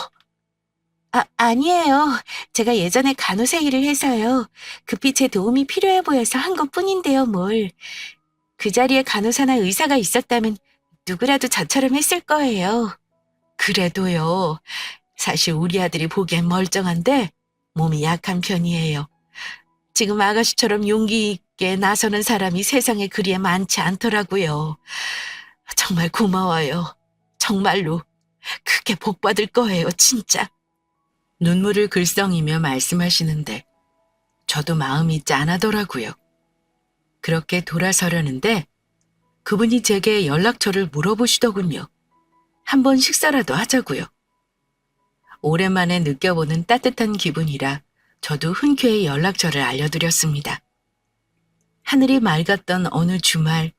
아니에요. 제가 예전에 간호사 일을 해서요. 급히 제 도움이 필요해 보여서 한 것뿐인데요, 뭘. 그 자리에 간호사나 의사가 있었다면 누구라도 저처럼 했을 거예요. 그래도요. 사실 우리 아들이 보기엔 멀쩡한데 몸이 약한 편이에요. 지금 아가씨처럼 용기 있게 나서는 사람이 세상에 그리에 많지 않더라고요. 정말 고마워요. 정말로. 크게 복 받을 거예요, 진짜. 눈물을 글썽이며 말씀하시는데 저도 마음이 짠하더라고요. 그렇게 돌아서려는데 그분이 제게 연락처를 물어보시더군요. 한번 식사라도 하자고요. 오랜만에 느껴보는 따뜻한 기분이라 저도 흔쾌히 연락처를 알려드렸습니다. 하늘이 맑았던 어느 주말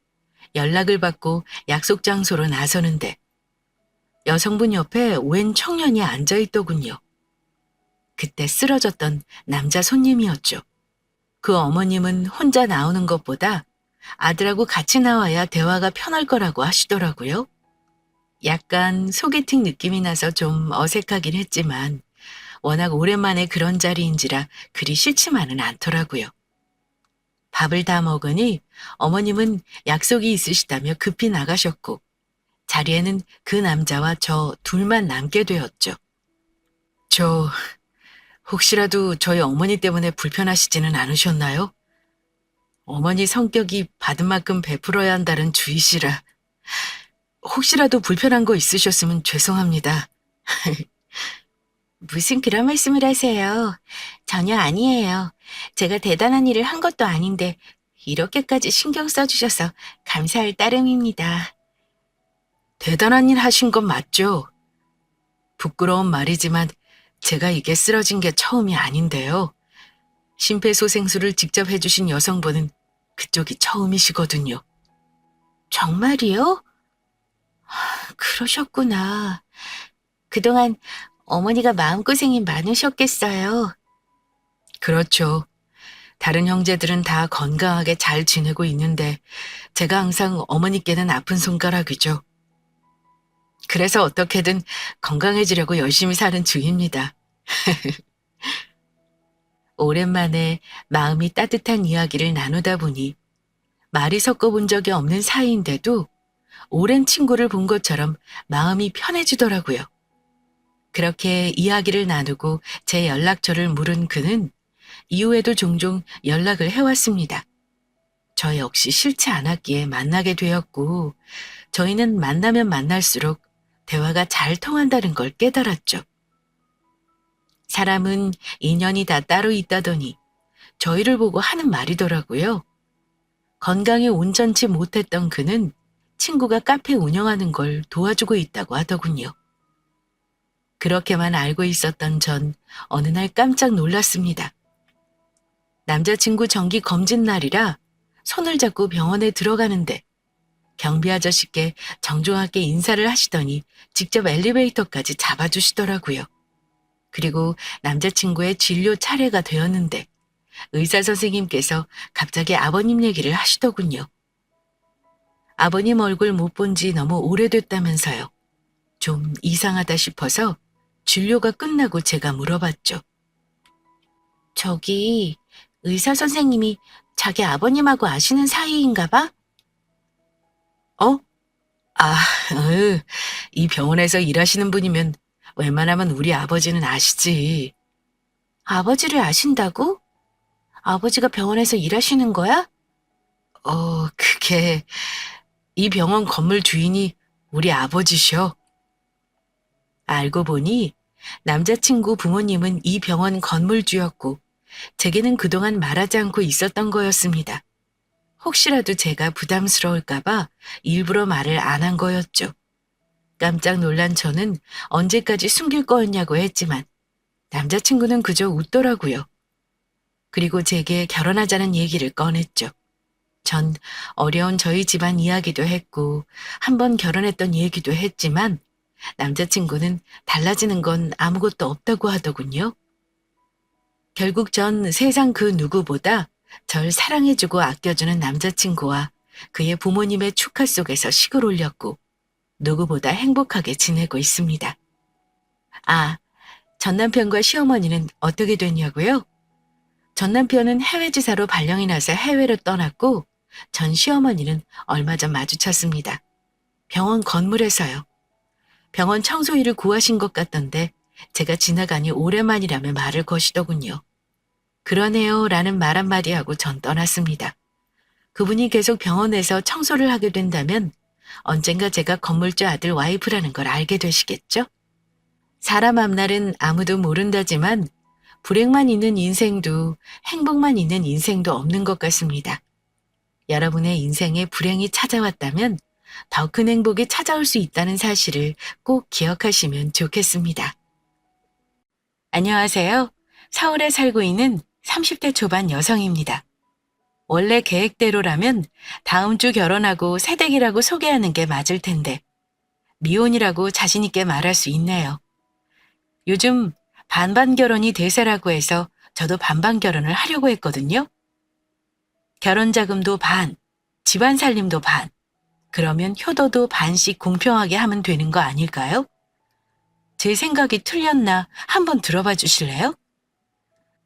연락을 받고 약속 장소로 나서는데 여성분 옆에 웬 청년이 앉아있더군요. 그때 쓰러졌던 남자 손님이었죠. 그 어머님은 혼자 나오는 것보다 아들하고 같이 나와야 대화가 편할 거라고 하시더라고요. 약간 소개팅 느낌이 나서 좀 어색하긴 했지만 워낙 오랜만에 그런 자리인지라 그리 싫지만은 않더라고요. 밥을 다 먹으니 어머님은 약속이 있으시다며 급히 나가셨고 자리에는 그 남자와 저 둘만 남게 되었죠. 저 혹시라도 저희 어머니 때문에 불편하시지는 않으셨나요? 어머니 성격이 받은 만큼 베풀어야 한다는 주의시라 혹시라도 불편한 거 있으셨으면 죄송합니다. 무슨 그런 말씀을 하세요. 전혀 아니에요. 제가 대단한 일을 한 것도 아닌데 이렇게까지 신경 써주셔서 감사할 따름입니다. 대단한 일 하신 건 맞죠? 부끄러운 말이지만 제가 이게 쓰러진 게 처음이 아닌데요. 심폐소생술을 직접 해주신 여성분은 그쪽이 처음이시거든요. 정말이요? 그러셨구나. 그동안 어머니가 마음고생이 많으셨겠어요. 그렇죠. 다른 형제들은 다 건강하게 잘 지내고 있는데 제가 항상 어머니께는 아픈 손가락이죠. 그래서 어떻게든 건강해지려고 열심히 사는 중입니다. 오랜만에 마음이 따뜻한 이야기를 나누다 보니 말이 섞어본 적이 없는 사이인데도 오랜 친구를 본 것처럼 마음이 편해지더라고요. 그렇게 이야기를 나누고 제 연락처를 물은 그는 이후에도 종종 연락을 해왔습니다. 저 역시 싫지 않았기에 만나게 되었고 저희는 만나면 만날수록 대화가 잘 통한다는 걸 깨달았죠. 사람은 인연이 다 따로 있다더니 저희를 보고 하는 말이더라고요. 건강에 온전치 못했던 그는 친구가 카페 운영하는 걸 도와주고 있다고 하더군요. 그렇게만 알고 있었던 전 어느 날 깜짝 놀랐습니다. 남자친구 정기 검진 날이라 손을 잡고 병원에 들어가는데 경비 아저씨께 정중하게 인사를 하시더니 직접 엘리베이터까지 잡아주시더라고요. 그리고 남자친구의 진료 차례가 되었는데 의사 선생님께서 갑자기 아버님 얘기를 하시더군요. 아버님 얼굴 못 본 지 너무 오래됐다면서요. 좀 이상하다 싶어서 진료가 끝나고 제가 물어봤죠. 저기 의사 선생님이 자기 아버님하고 아시는 사이인가 봐? 어? 이 병원에서 일하시는 분이면 웬만하면 우리 아버지는 아시지. 아버지를 아신다고? 아버지가 병원에서 일하시는 거야? 그게 이 병원 건물 주인이 우리 아버지셔. 알고 보니 남자친구 부모님은 이 병원 건물주였고 제게는 그동안 말하지 않고 있었던 거였습니다. 혹시라도 제가 부담스러울까봐 일부러 말을 안 한 거였죠. 깜짝 놀란 저는 언제까지 숨길 거였냐고 했지만 남자친구는 그저 웃더라고요. 그리고 제게 결혼하자는 얘기를 꺼냈죠. 전 어려운 저희 집안 이야기도 했고 한 번 결혼했던 얘기도 했지만 남자친구는 달라지는 건 아무것도 없다고 하더군요. 결국 전 세상 그 누구보다 절 사랑해주고 아껴주는 남자친구와 그의 부모님의 축하 속에서 식을 올렸고 누구보다 행복하게 지내고 있습니다. 아, 전 남편과 시어머니는 어떻게 됐냐고요? 전 남편은 해외지사로 발령이 나서 해외로 떠났고 전 시어머니는 얼마 전 마주쳤습니다. 병원 건물에서요. 병원 청소일을 구하신 것 같던데 제가 지나가니 오랜만이라며 말을 거시더군요. 그러네요 라는 말 한마디 하고 전 떠났습니다. 그분이 계속 병원에서 청소를 하게 된다면 언젠가 제가 건물주 아들 와이프라는 걸 알게 되시겠죠? 사람 앞날은 아무도 모른다지만 불행만 있는 인생도 행복만 있는 인생도 없는 것 같습니다. 여러분의 인생에 불행이 찾아왔다면 더 큰 행복이 찾아올 수 있다는 사실을 꼭 기억하시면 좋겠습니다. 안녕하세요. 서울에 살고 있는 30대 초반 여성입니다. 원래 계획대로라면 다음 주 결혼하고 새댁이라고 소개하는 게 맞을 텐데 미혼이라고 자신 있게 말할 수 있네요. 요즘 반반 결혼이 대세라고 해서 저도 반반 결혼을 하려고 했거든요. 결혼 자금도 반, 집안 살림도 반. 그러면 효도도 반씩 공평하게 하면 되는 거 아닐까요? 제 생각이 틀렸나 한번 들어봐 주실래요?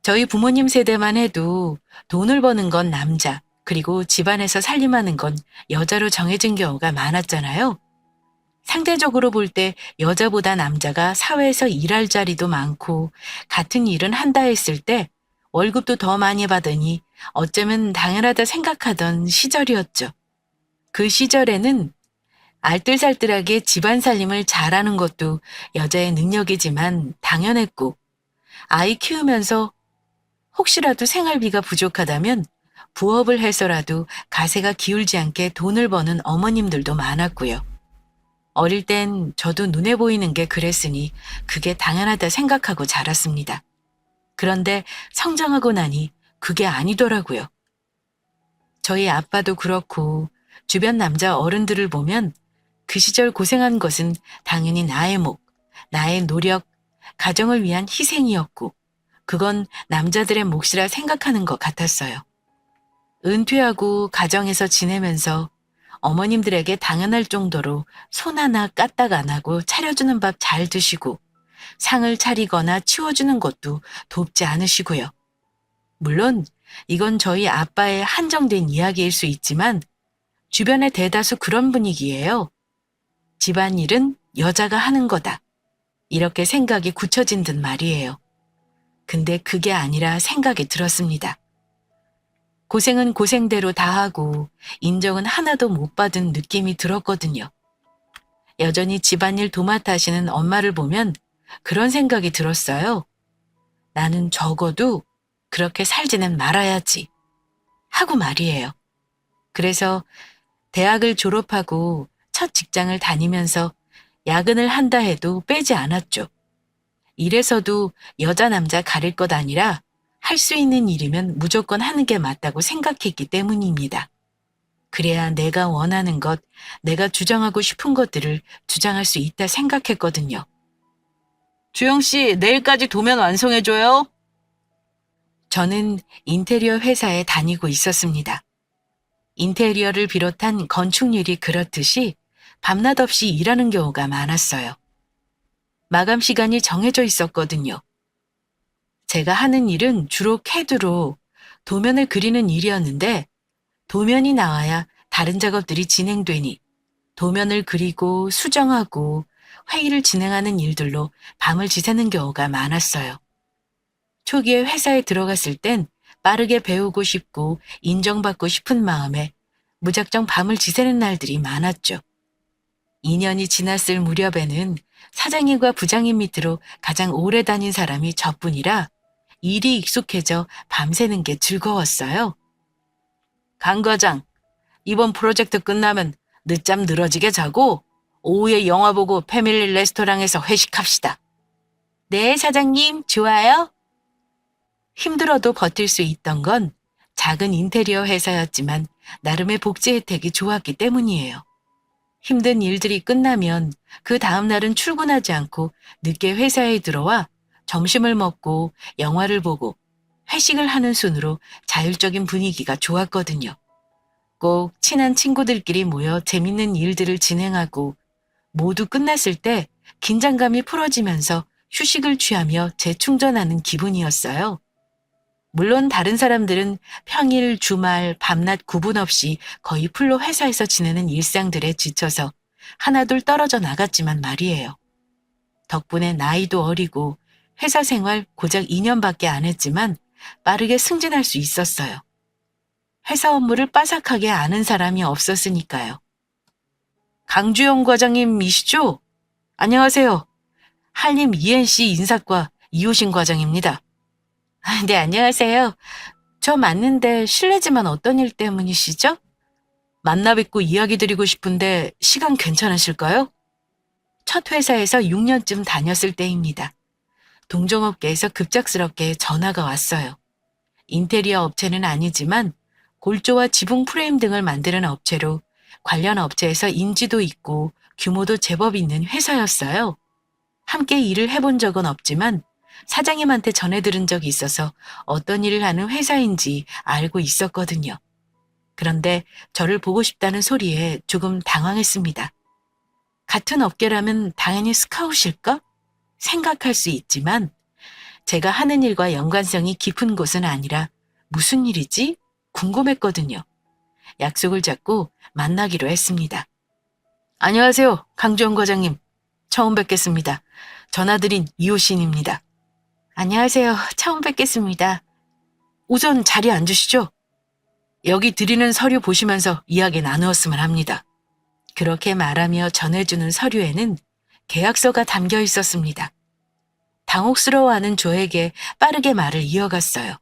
저희 부모님 세대만 해도 돈을 버는 건 남자, 그리고 집안에서 살림하는 건 여자로 정해진 경우가 많았잖아요. 상대적으로 볼 때 여자보다 남자가 사회에서 일할 자리도 많고 같은 일은 한다 했을 때 월급도 더 많이 받으니 어쩌면 당연하다 생각하던 시절이었죠. 그 시절에는 알뜰살뜰하게 집안 살림을 잘하는 것도 여자의 능력이지만 당연했고 아이 키우면서 혹시라도 생활비가 부족하다면 부업을 해서라도 가세가 기울지 않게 돈을 버는 어머님들도 많았고요. 어릴 땐 저도 눈에 보이는 게 그랬으니 그게 당연하다 생각하고 자랐습니다. 그런데 성장하고 나니 그게 아니더라고요. 저희 아빠도 그렇고 주변 남자 어른들을 보면 그 시절 고생한 것은 당연히 나의 목, 나의 노력, 가정을 위한 희생이었고 그건 남자들의 몫이라 생각하는 것 같았어요. 은퇴하고 가정에서 지내면서 어머님들에게 당연할 정도로 손 하나 까딱 안 하고 차려주는 밥 잘 드시고 상을 차리거나 치워주는 것도 돕지 않으시고요. 물론 이건 저희 아빠의 한정된 이야기일 수 있지만 주변의 대다수 그런 분위기예요. 집안일은 여자가 하는 거다. 이렇게 생각이 굳혀진 듯 말이에요. 근데 그게 아니라 생각이 들었습니다. 고생은 고생대로 다 하고 인정은 하나도 못 받은 느낌이 들었거든요. 여전히 집안일 도맡아 하시는 엄마를 보면 그런 생각이 들었어요. 나는 적어도 그렇게 살지는 말아야지. 하고 말이에요. 그래서 대학을 졸업하고 첫 직장을 다니면서 야근을 한다 해도 빼지 않았죠. 일에서도 여자 남자 가릴 것 아니라 할 수 있는 일이면 무조건 하는 게 맞다고 생각했기 때문입니다. 그래야 내가 원하는 것, 내가 주장하고 싶은 것들을 주장할 수 있다 생각했거든요. 주영 씨, 내일까지 도면 완성해줘요. 저는 인테리어 회사에 다니고 있었습니다. 인테리어를 비롯한 건축일이 그렇듯이 밤낮 없이 일하는 경우가 많았어요. 마감 시간이 정해져 있었거든요. 제가 하는 일은 주로 캐드로 도면을 그리는 일이었는데 도면이 나와야 다른 작업들이 진행되니 도면을 그리고 수정하고 회의를 진행하는 일들로 밤을 지새는 경우가 많았어요. 초기에 회사에 들어갔을 땐 빠르게 배우고 싶고 인정받고 싶은 마음에 무작정 밤을 지새는 날들이 많았죠. 2년이 지났을 무렵에는 사장님과 부장님 밑으로 가장 오래 다닌 사람이 저뿐이라 일이 익숙해져 밤새는 게 즐거웠어요. 강 과장, 이번 프로젝트 끝나면 늦잠 늘어지게 자고 오후에 영화 보고 패밀리 레스토랑에서 회식합시다. 네, 사장님, 좋아요. 힘들어도 버틸 수 있던 건 작은 인테리어 회사였지만 나름의 복지 혜택이 좋았기 때문이에요. 힘든 일들이 끝나면 그 다음 날은 출근하지 않고 늦게 회사에 들어와 점심을 먹고 영화를 보고 회식을 하는 순으로 자율적인 분위기가 좋았거든요. 꼭 친한 친구들끼리 모여 재밌는 일들을 진행하고 모두 끝났을 때 긴장감이 풀어지면서 휴식을 취하며 재충전하는 기분이었어요. 물론 다른 사람들은 평일, 주말, 밤낮 구분 없이 거의 풀로 회사에서 지내는 일상들에 지쳐서 하나둘 떨어져 나갔지만 말이에요. 덕분에 나이도 어리고 회사 생활 고작 2년밖에 안 했지만 빠르게 승진할 수 있었어요. 회사 업무를 빠삭하게 아는 사람이 없었으니까요. 강주영 과장님이시죠? 안녕하세요. 한림 ENC 인사과 이호신 과장입니다. 네, 안녕하세요. 저 맞는데 실례지만 어떤 일 때문이시죠? 만나 뵙고 이야기 드리고 싶은데 시간 괜찮으실까요? 첫 회사에서 6년쯤 다녔을 때입니다. 동종업계에서 급작스럽게 전화가 왔어요. 인테리어 업체는 아니지만 골조와 지붕 프레임 등을 만드는 업체로 관련 업체에서 인지도 있고 규모도 제법 있는 회사였어요. 함께 일을 해본 적은 없지만 사장님한테 전해 들은 적이 있어서 어떤 일을 하는 회사인지 알고 있었거든요. 그런데 저를 보고 싶다는 소리에 조금 당황했습니다. 같은 업계라면 당연히 스카웃일까? 생각할 수 있지만 제가 하는 일과 연관성이 깊은 곳은 아니라 무슨 일이지? 궁금했거든요. 약속을 잡고 만나기로 했습니다. 안녕하세요, 강주영 과장님. 처음 뵙겠습니다. 전화드린 이호신입니다. 안녕하세요. 처음 뵙겠습니다. 우선 자리에 앉으시죠. 여기 드리는 서류 보시면서 이야기 나누었으면 합니다. 그렇게 말하며 전해주는 서류에는 계약서가 담겨 있었습니다. 당혹스러워하는 저에게 빠르게 말을 이어갔어요.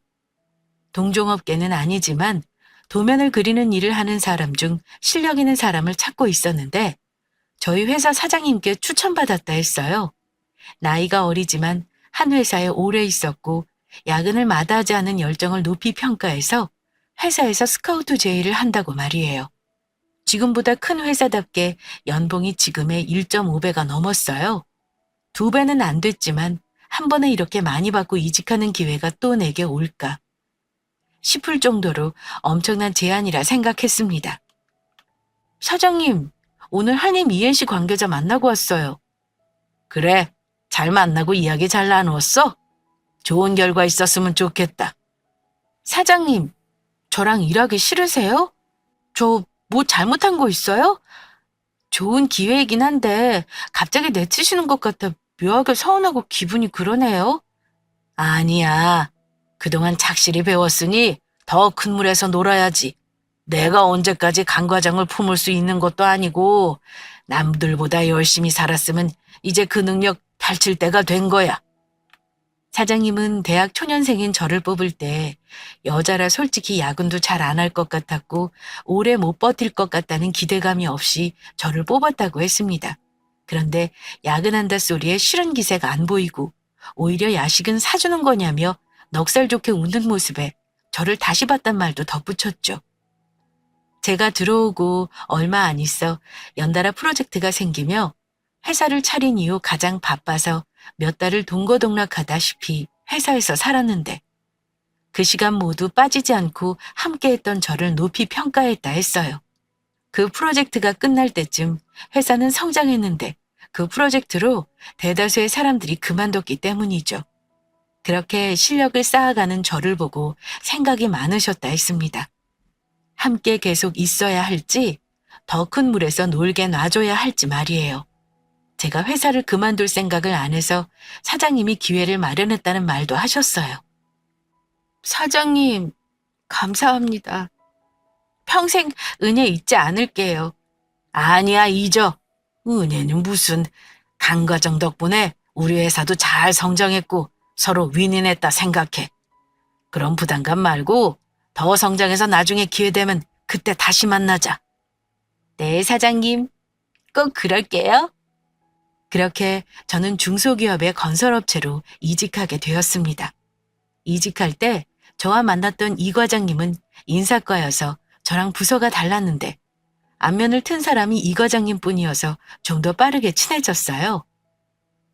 동종업계는 아니지만 도면을 그리는 일을 하는 사람 중 실력 있는 사람을 찾고 있었는데 저희 회사 사장님께 추천받았다 했어요. 나이가 어리지만 한 회사에 오래 있었고 야근을 마다하지 않은 열정을 높이 평가해서 회사에서 스카우트 제의를 한다고 말이에요. 지금보다 큰 회사답게 연봉이 지금의 1.5배가 넘었어요. 2배는 안 됐지만 한 번에 이렇게 많이 받고 이직하는 기회가 또 내게 올까 싶을 정도로 엄청난 제안이라 생각했습니다. 사장님, 오늘 한림 ENC 관계자 만나고 왔어요. 그래, 잘 만나고 이야기 잘 나누었어? 좋은 결과 있었으면 좋겠다. 사장님, 저랑 일하기 싫으세요? 저 뭐 잘못한 거 있어요? 좋은 기회이긴 한데 갑자기 내치시는 것 같아 묘하게 서운하고 기분이 그러네요. 아니야. 그동안 착실히 배웠으니 더 큰 물에서 놀아야지. 내가 언제까지 강 과장을 품을 수 있는 것도 아니고 남들보다 열심히 살았으면 이제 그 능력 펼칠 때가 된 거야. 사장님은 대학 초년생인 저를 뽑을 때 여자라 솔직히 야근도 잘 안 할 것 같았고 오래 못 버틸 것 같다는 기대감이 없이 저를 뽑았다고 했습니다. 그런데 야근한다 소리에 싫은 기세가 안 보이고 오히려 야식은 사주는 거냐며 넉살 좋게 웃는 모습에 저를 다시 봤단 말도 덧붙였죠. 제가 들어오고 얼마 안 있어 연달아 프로젝트가 생기며 회사를 차린 이후 가장 바빠서 몇 달을 동거동락하다시피 회사에서 살았는데 그 시간 모두 빠지지 않고 함께했던 저를 높이 평가했다 했어요. 그 프로젝트가 끝날 때쯤 회사는 성장했는데 그 프로젝트로 대다수의 사람들이 그만뒀기 때문이죠. 그렇게 실력을 쌓아가는 저를 보고 생각이 많으셨다 했습니다. 함께 계속 있어야 할지 더 큰 물에서 놀게 놔줘야 할지 말이에요. 제가 회사를 그만둘 생각을 안 해서 사장님이 기회를 마련했다는 말도 하셨어요. 사장님, 감사합니다. 평생 은혜 잊지 않을게요. 아니야, 잊어. 은혜는 무슨. 강과정 덕분에 우리 회사도 잘 성장했고 서로 윈윈했다 생각해. 그럼 부담감 말고 더 성장해서 나중에 기회 되면 그때 다시 만나자. 네, 사장님. 꼭 그럴게요. 그렇게 저는 중소기업의 건설업체로 이직하게 되었습니다. 이직할 때 저와 만났던 이 과장님은 인사과여서 저랑 부서가 달랐는데 안면을 튼 사람이 이 과장님 뿐이어서 좀 더 빠르게 친해졌어요.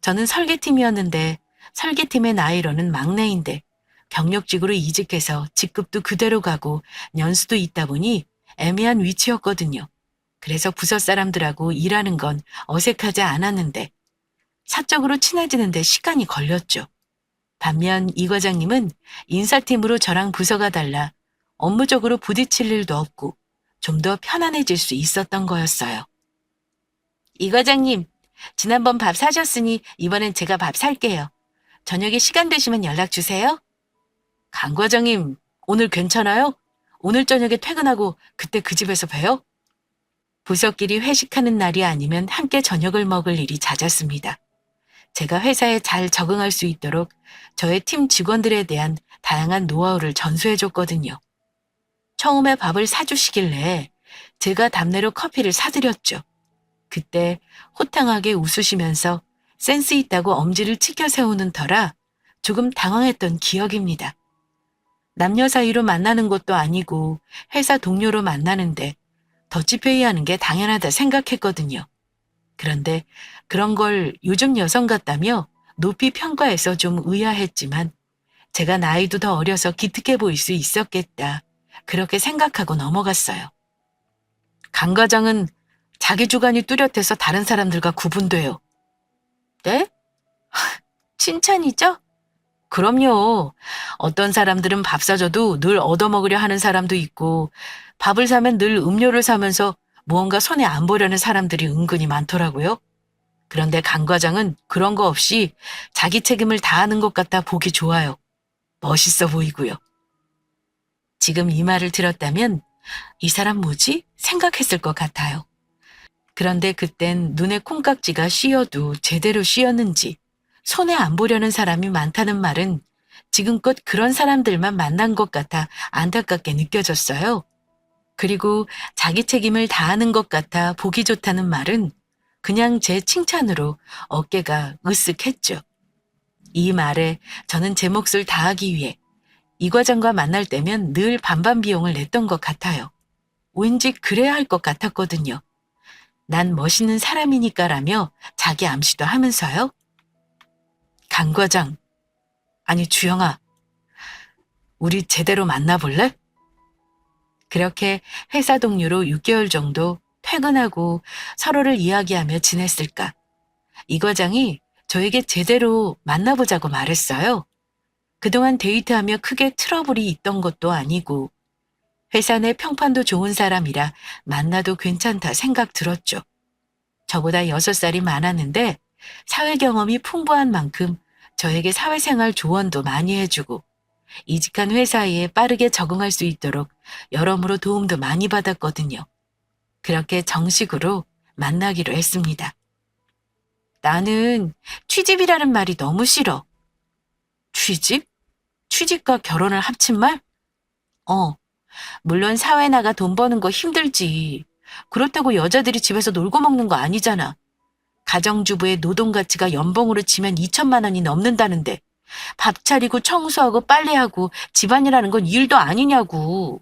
저는 설계팀이었는데 설계팀의 나이로는 막내인데 경력직으로 이직해서 직급도 그대로 가고 연수도 있다 보니 애매한 위치였거든요. 그래서 부서 사람들하고 일하는 건 어색하지 않았는데 사적으로 친해지는데 시간이 걸렸죠. 반면 이 과장님은 인사팀으로 저랑 부서가 달라 업무적으로 부딪힐 일도 없고 좀 더 편안해질 수 있었던 거였어요. 이 과장님, 지난번 밥 사셨으니 이번엔 제가 밥 살게요. 저녁에 시간 되시면 연락 주세요. 강 과장님, 오늘 괜찮아요? 오늘 저녁에 퇴근하고 그때 그 집에서 봬요? 부서끼리 회식하는 날이 아니면 함께 저녁을 먹을 일이 잦았습니다. 제가 회사에 잘 적응할 수 있도록 저의 팀 직원들에 대한 다양한 노하우를 전수해줬거든요. 처음에 밥을 사주시길래 제가 답례로 커피를 사드렸죠. 그때 호탕하게 웃으시면서 센스 있다고 엄지를 치켜 세우는 터라 조금 당황했던 기억입니다. 남녀 사이로 만나는 것도 아니고 회사 동료로 만나는데 더치페이하는 게 당연하다 생각했거든요. 그런데 그런 걸 요즘 여성 같다며 높이 평가해서 좀 의아했지만 제가 나이도 더 어려서 기특해 보일 수 있었겠다. 그렇게 생각하고 넘어갔어요. 강 과장은 자기 주관이 뚜렷해서 다른 사람들과 구분돼요. 네? 칭찬이죠? 그럼요. 어떤 사람들은 밥 사줘도 늘 얻어먹으려 하는 사람도 있고 밥을 사면 늘 음료를 사면서 무언가 손에 안 보려는 사람들이 은근히 많더라고요. 그런데 강 과장은 그런 거 없이 자기 책임을 다하는 것 같아 보기 좋아요. 멋있어 보이고요. 지금 이 말을 들었다면 이 사람 뭐지? 생각했을 것 같아요. 그런데 그땐 눈에 콩깍지가 씌어도 제대로 씌었는지 손에 안 보려는 사람이 많다는 말은 지금껏 그런 사람들만 만난 것 같아 안타깝게 느껴졌어요. 그리고 자기 책임을 다하는 것 같아 보기 좋다는 말은 그냥 제 칭찬으로 어깨가 으쓱했죠. 이 말에 저는 제 몫을 다하기 위해 이 과장과 만날 때면 늘 반반 비용을 냈던 것 같아요. 왠지 그래야 할 것 같았거든요. 난 멋있는 사람이니까라며 자기 암시도 하면서요. 강 과장, 아니 주영아, 우리 제대로 만나볼래? 그렇게 회사 동료로 6개월 정도 퇴근하고 서로를 이야기하며 지냈을까. 이 과장이 저에게 제대로 만나보자고 말했어요. 그동안 데이트하며 크게 트러블이 있던 것도 아니고 회사 내 평판도 좋은 사람이라 만나도 괜찮다 생각 들었죠. 저보다 6살이 많았는데 사회 경험이 풍부한 만큼 저에게 사회생활 조언도 많이 해주고 이직한 회사에 빠르게 적응할 수 있도록 여러모로 도움도 많이 받았거든요. 그렇게 정식으로 만나기로 했습니다. 나는 취직이라는 말이 너무 싫어. 취직? 취직과 결혼을 합친 말? 물론 사회 나가 돈 버는 거 힘들지. 그렇다고 여자들이 집에서 놀고 먹는 거 아니잖아. 가정주부의 노동 가치가 연봉으로 치면 2천만 원이 넘는다는데 밥 차리고 청소하고 빨래하고 집안일하는 건 일도 아니냐고.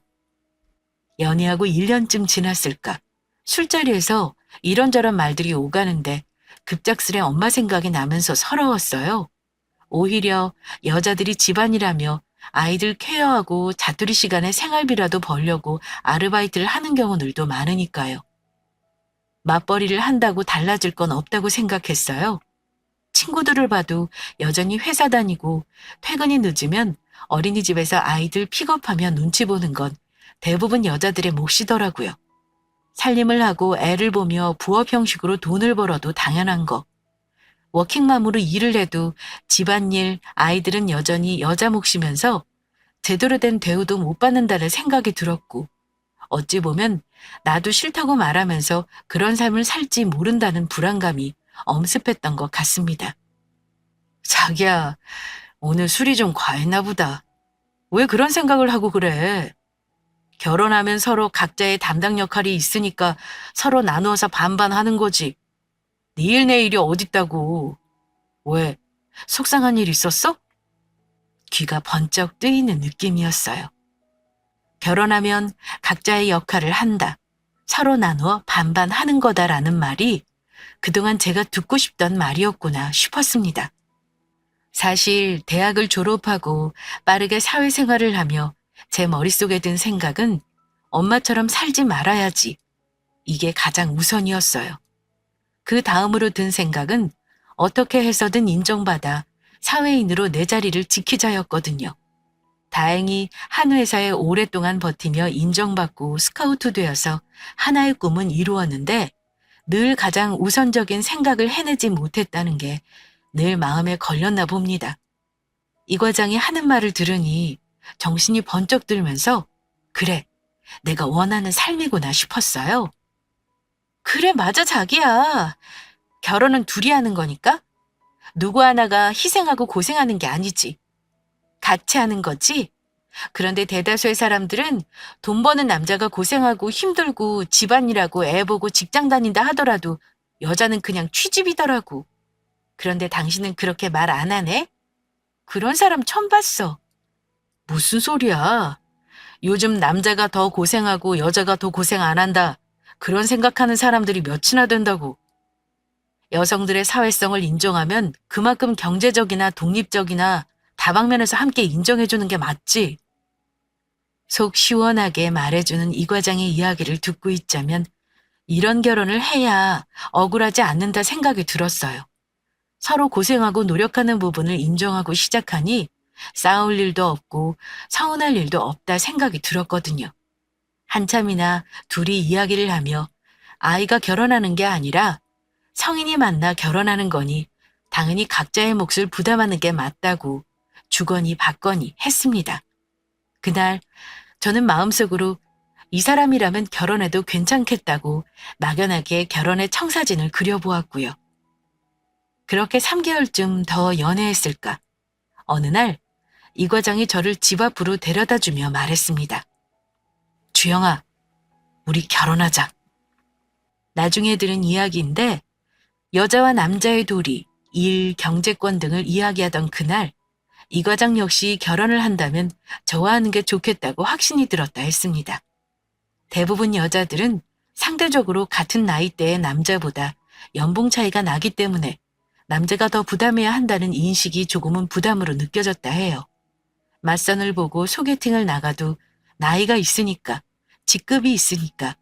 연애하고 1년쯤 지났을까. 술자리에서 이런저런 말들이 오가는데 급작스레 엄마 생각이 나면서 서러웠어요. 오히려 여자들이 집안일하며 아이들 케어하고 자투리 시간에 생활비라도 벌려고 아르바이트를 하는 경우들도 많으니까요. 맞벌이를 한다고 달라질 건 없다고 생각했어요. 친구들을 봐도 여전히 회사 다니고 퇴근이 늦으면 어린이집에서 아이들 픽업하며 눈치 보는 건 대부분 여자들의 몫이더라고요. 살림을 하고 애를 보며 부업 형식으로 돈을 벌어도 당연한 거. 워킹맘으로 일을 해도 집안일, 아이들은 여전히 여자 몫이면서 제대로 된 대우도 못 받는다는 생각이 들었고 어찌 보면 나도 싫다고 말하면서 그런 삶을 살지 모른다는 불안감이 엄습했던 것 같습니다. 자기야, 오늘 술이 좀 과했나 보다. 왜 그런 생각을 하고 그래? 결혼하면 서로 각자의 담당 역할이 있으니까 서로 나누어서 반반 하는 거지. 네 일 내 일이 어딨다고. 왜? 속상한 일 있었어? 귀가 번쩍 뜨이는 느낌이었어요. 결혼하면 각자의 역할을 한다. 서로 나누어 반반 하는 거다라는 말이 그동안 제가 듣고 싶던 말이었구나 싶었습니다. 사실 대학을 졸업하고 빠르게 사회생활을 하며 제 머릿속에 든 생각은 엄마처럼 살지 말아야지. 이게 가장 우선이었어요. 그 다음으로 든 생각은 어떻게 해서든 인정받아 사회인으로 내 자리를 지키자였거든요. 다행히 한 회사에 오랫동안 버티며 인정받고 스카우트 되어서 하나의 꿈은 이루었는데 늘 가장 우선적인 생각을 해내지 못했다는 게 늘 마음에 걸렸나 봅니다. 이 과장이 하는 말을 들으니 정신이 번쩍 들면서 그래, 내가 원하는 삶이구나 싶었어요. 그래, 맞아, 자기야. 결혼은 둘이 하는 거니까 누구 하나가 희생하고 고생하는 게 아니지. 같이 하는 거지. 그런데 대다수의 사람들은 돈 버는 남자가 고생하고 힘들고 집안일하고 애 보고 직장 다닌다 하더라도 여자는 그냥 취집이더라고. 그런데 당신은 그렇게 말 안 하네? 그런 사람 처음 봤어. 무슨 소리야? 요즘 남자가 더 고생하고 여자가 더 고생 안 한다. 그런 생각하는 사람들이 몇이나 된다고. 여성들의 사회성을 인정하면 그만큼 경제적이나 독립적이나 다방면에서 함께 인정해주는 게 맞지. 속 시원하게 말해주는 이 과장의 이야기를 듣고 있자면 이런 결혼을 해야 억울하지 않는다 생각이 들었어요. 서로 고생하고 노력하는 부분을 인정하고 시작하니 싸울 일도 없고 서운할 일도 없다 생각이 들었거든요. 한참이나 둘이 이야기를 하며 아이가 결혼하는 게 아니라 성인이 만나 결혼하는 거니 당연히 각자의 몫을 부담하는 게 맞다고 주거니 받거니 했습니다. 그날 저는 마음속으로 이 사람이라면 결혼해도 괜찮겠다고 막연하게 결혼의 청사진을 그려보았고요. 그렇게 3개월쯤 더 연애했을까. 어느 날 이 과장이 저를 집 앞으로 데려다주며 말했습니다. 주영아, 우리 결혼하자. 나중에 들은 이야기인데 여자와 남자의 도리, 일, 경제권 등을 이야기하던 그날 이 과장 역시 결혼을 한다면 저와 하는 게 좋겠다고 확신이 들었다 했습니다. 대부분 여자들은 상대적으로 같은 나이대의 남자보다 연봉 차이가 나기 때문에 남자가 더 부담해야 한다는 인식이 조금은 부담으로 느껴졌다 해요. 맞선을 보고 소개팅을 나가도 나이가 있으니까, 직급이 있으니까,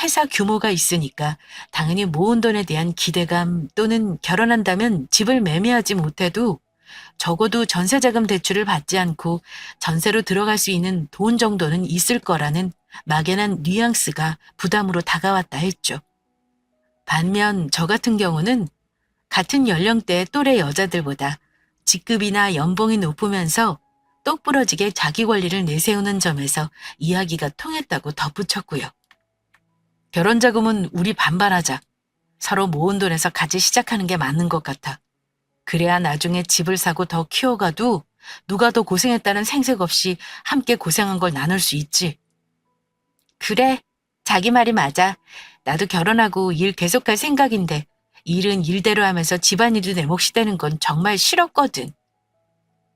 회사 규모가 있으니까 당연히 모은 돈에 대한 기대감 또는 결혼한다면 집을 매매하지 못해도 적어도 전세자금 대출을 받지 않고 전세로 들어갈 수 있는 돈 정도는 있을 거라는 막연한 뉘앙스가 부담으로 다가왔다 했죠. 반면 저 같은 경우는 같은 연령대의 또래 여자들보다 직급이나 연봉이 높으면서 똑부러지게 자기 권리를 내세우는 점에서 이야기가 통했다고 덧붙였고요. 결혼자금은 우리 반반하자. 서로 모은 돈에서 같이 시작하는 게 맞는 것 같아. 그래야 나중에 집을 사고 더 키워가도 누가 더 고생했다는 생색 없이 함께 고생한 걸 나눌 수 있지. 그래, 자기 말이 맞아. 나도 결혼하고 일 계속할 생각인데 일은 일대로 하면서 집안일도 내 몫이 되는 건 정말 싫었거든.